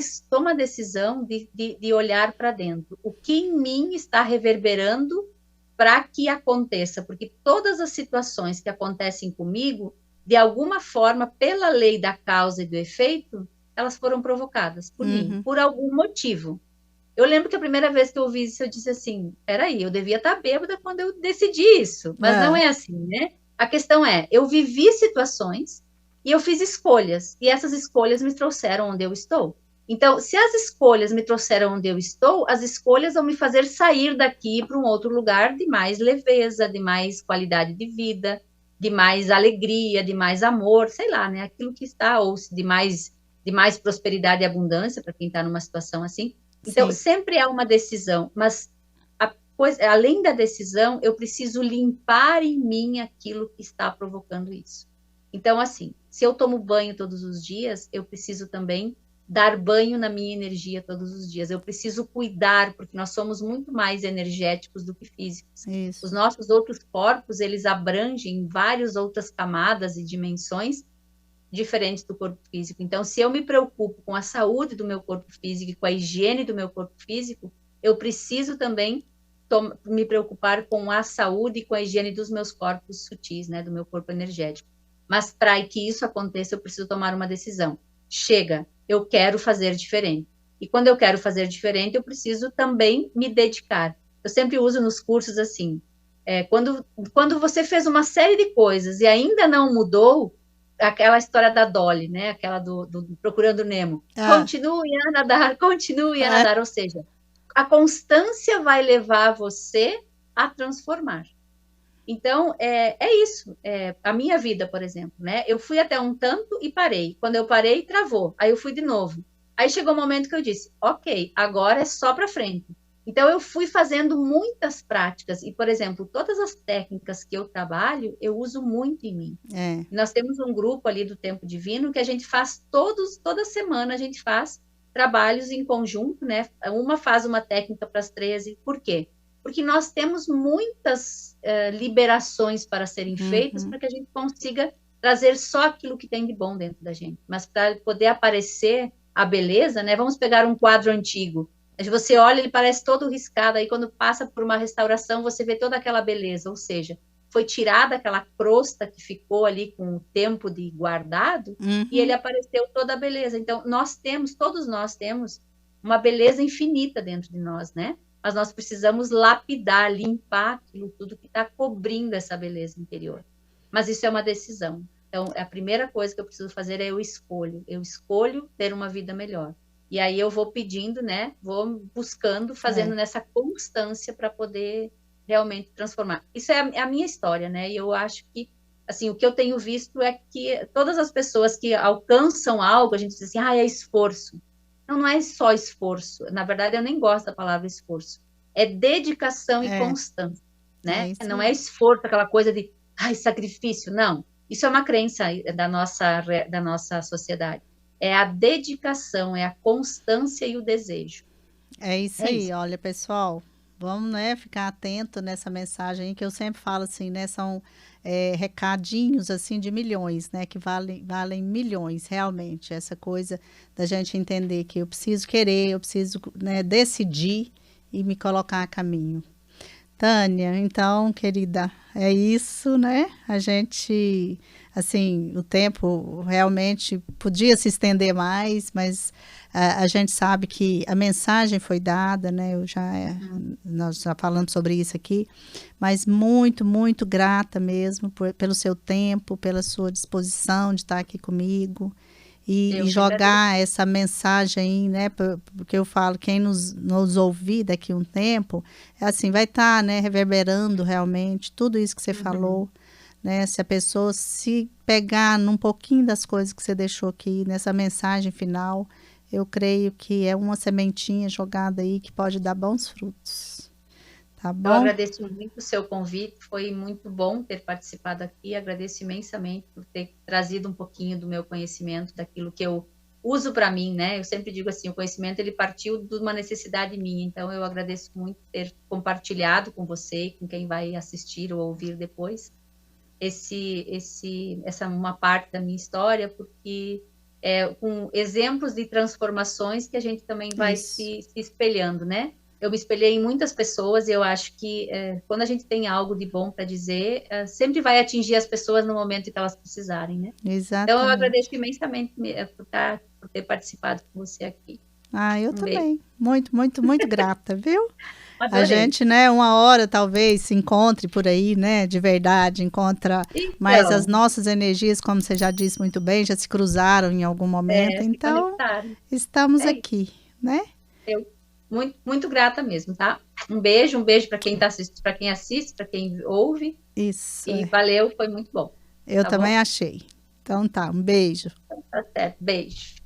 a decisão de olhar para dentro. O que em mim está reverberando para que aconteça? Porque todas as situações que acontecem comigo, de alguma forma, pela lei da causa e do efeito, elas foram provocadas por mim, Uhum. por algum motivo. Eu lembro que a primeira vez que eu ouvi isso, eu disse assim: peraí, eu devia estar bêbada quando eu decidi isso. Mas não É. é assim, né? A questão é: eu vivi situações e eu fiz escolhas, e essas escolhas me trouxeram onde eu estou. Então, se as escolhas me trouxeram onde eu estou, as escolhas vão me fazer sair daqui para um outro lugar de mais leveza, de mais qualidade de vida, de mais alegria, de mais amor, sei lá, né? Aquilo que está, ou de mais prosperidade e abundância para quem está numa situação assim. Então, Sim. sempre há uma decisão, mas além da decisão, eu preciso limpar em mim aquilo que está provocando isso. Então, assim, se eu tomo banho todos os dias, eu preciso também dar banho na minha energia todos os dias. Eu preciso cuidar, porque nós somos muito mais energéticos do que físicos. Os Isso. nossos outros corpos, eles abrangem várias outras camadas e dimensões diferentes do corpo físico. Então, se eu me preocupo com a saúde do meu corpo físico e com a higiene do meu corpo físico, eu preciso também me preocupar com a saúde e com a higiene dos meus corpos sutis, né, do meu corpo energético. Mas para que isso aconteça, eu preciso tomar uma decisão. Chega, eu quero fazer diferente. E quando eu quero fazer diferente, eu preciso também me dedicar. Eu sempre uso nos cursos assim, quando você fez uma série de coisas e ainda não mudou, aquela história da Dolly, né? Aquela do Procurando Nemo. Ah, Continue a é. nadar. Ou seja, a constância vai levar você a transformar. Então, é isso. A minha vida, por exemplo, né? Eu fui até um tanto e parei. Quando eu parei, travou. Aí eu fui de novo. Aí chegou o um momento que eu disse, ok, agora é só para frente. Então, eu fui fazendo muitas práticas. E, por exemplo, todas as técnicas que eu trabalho, eu uso muito em mim. É. Nós temos um grupo ali do Tempo Divino que a gente faz toda semana a gente faz trabalhos em conjunto, né? Uma faz uma técnica para as 13. Por quê? Porque nós temos muitas liberações para serem feitas Uhum. para que a gente consiga trazer só aquilo que tem de bom dentro da gente. Mas para poder aparecer a beleza, né? Vamos pegar um quadro antigo. Você olha, ele parece todo riscado, aí quando passa por uma restauração, você vê toda aquela beleza, ou seja, foi tirada aquela crosta que ficou ali com o tempo de guardado e ele Uhum. apareceu toda a beleza. Então, todos nós temos uma beleza infinita dentro de nós, né? Mas nós precisamos lapidar, limpar aquilo tudo que está cobrindo essa beleza interior. Mas isso é uma decisão. Então, a primeira coisa que eu preciso fazer é eu escolho ter uma vida melhor. E aí eu vou pedindo, né? Vou buscando, fazendo É. nessa constância para poder realmente transformar. Isso é a minha história, né? E eu acho que, assim, o que eu tenho visto é que todas as pessoas que alcançam algo, a gente diz assim, é esforço. Não é só esforço. Na verdade, eu nem gosto da palavra esforço. É dedicação e É. constância, É né? isso Não aí. é esforço, aquela coisa de, sacrifício. Não. Isso é uma crença da nossa sociedade. é a dedicação, é a constância e o desejo. É isso É aí, isso. olha, pessoal, vamos, né, ficar atento nessa mensagem aí, que eu sempre falo assim, né, são recadinhos, assim, de milhões, né, que valem milhões, realmente, essa coisa da gente entender que eu preciso querer, eu preciso, né, decidir e me colocar a caminho. Tânia, então, querida, é isso, né? A gente, assim, o tempo realmente podia se estender mais, mas a gente sabe que a mensagem foi dada, né? Uhum. Nós já falamos sobre isso aqui, mas muito, muito grata mesmo pelo seu tempo, pela sua disposição de estar aqui comigo e Eu que agradeço. jogar essa mensagem aí, né? Porque eu falo, quem nos ouvir daqui a um tempo, é assim, vai estar, né, reverberando realmente tudo isso que você Uhum. falou, né? Se a pessoa se pegar num pouquinho das coisas que você deixou aqui, nessa mensagem final, eu creio que é uma sementinha jogada aí que pode dar bons frutos, tá Eu bom? agradeço muito o seu convite, foi muito bom ter participado aqui, agradeço imensamente por ter trazido um pouquinho do meu conhecimento, daquilo que eu uso para mim, né? Eu sempre digo assim, o conhecimento ele partiu de uma necessidade minha, então eu agradeço muito ter compartilhado com você e com quem vai assistir ou ouvir depois essa uma parte da minha história, porque com exemplos de transformações que a gente também vai Isso. se espelhando, né? Eu me espelhei em muitas pessoas e eu acho que quando a gente tem algo de bom para dizer, sempre vai atingir as pessoas no momento que elas precisarem, né? Então eu agradeço Exatamente. imensamente por ter participado com você aqui. Ah, eu Um beijo. também. Muito, muito, muito grata, viu? A Adorei. gente, né, uma hora talvez se encontre por aí, né, de verdade, encontra, mas as Então, nossas energias, como você já disse muito bem, já se cruzaram em algum momento, se então conectaram. estamos É isso. aqui, né? Eu muito, muito grata mesmo, tá? Um beijo para quem tá assistindo, para quem assiste, para quem ouve. Isso E é. valeu, foi muito bom. Eu Tá também bom? achei. Então tá, um beijo. Tá certo. Beijo.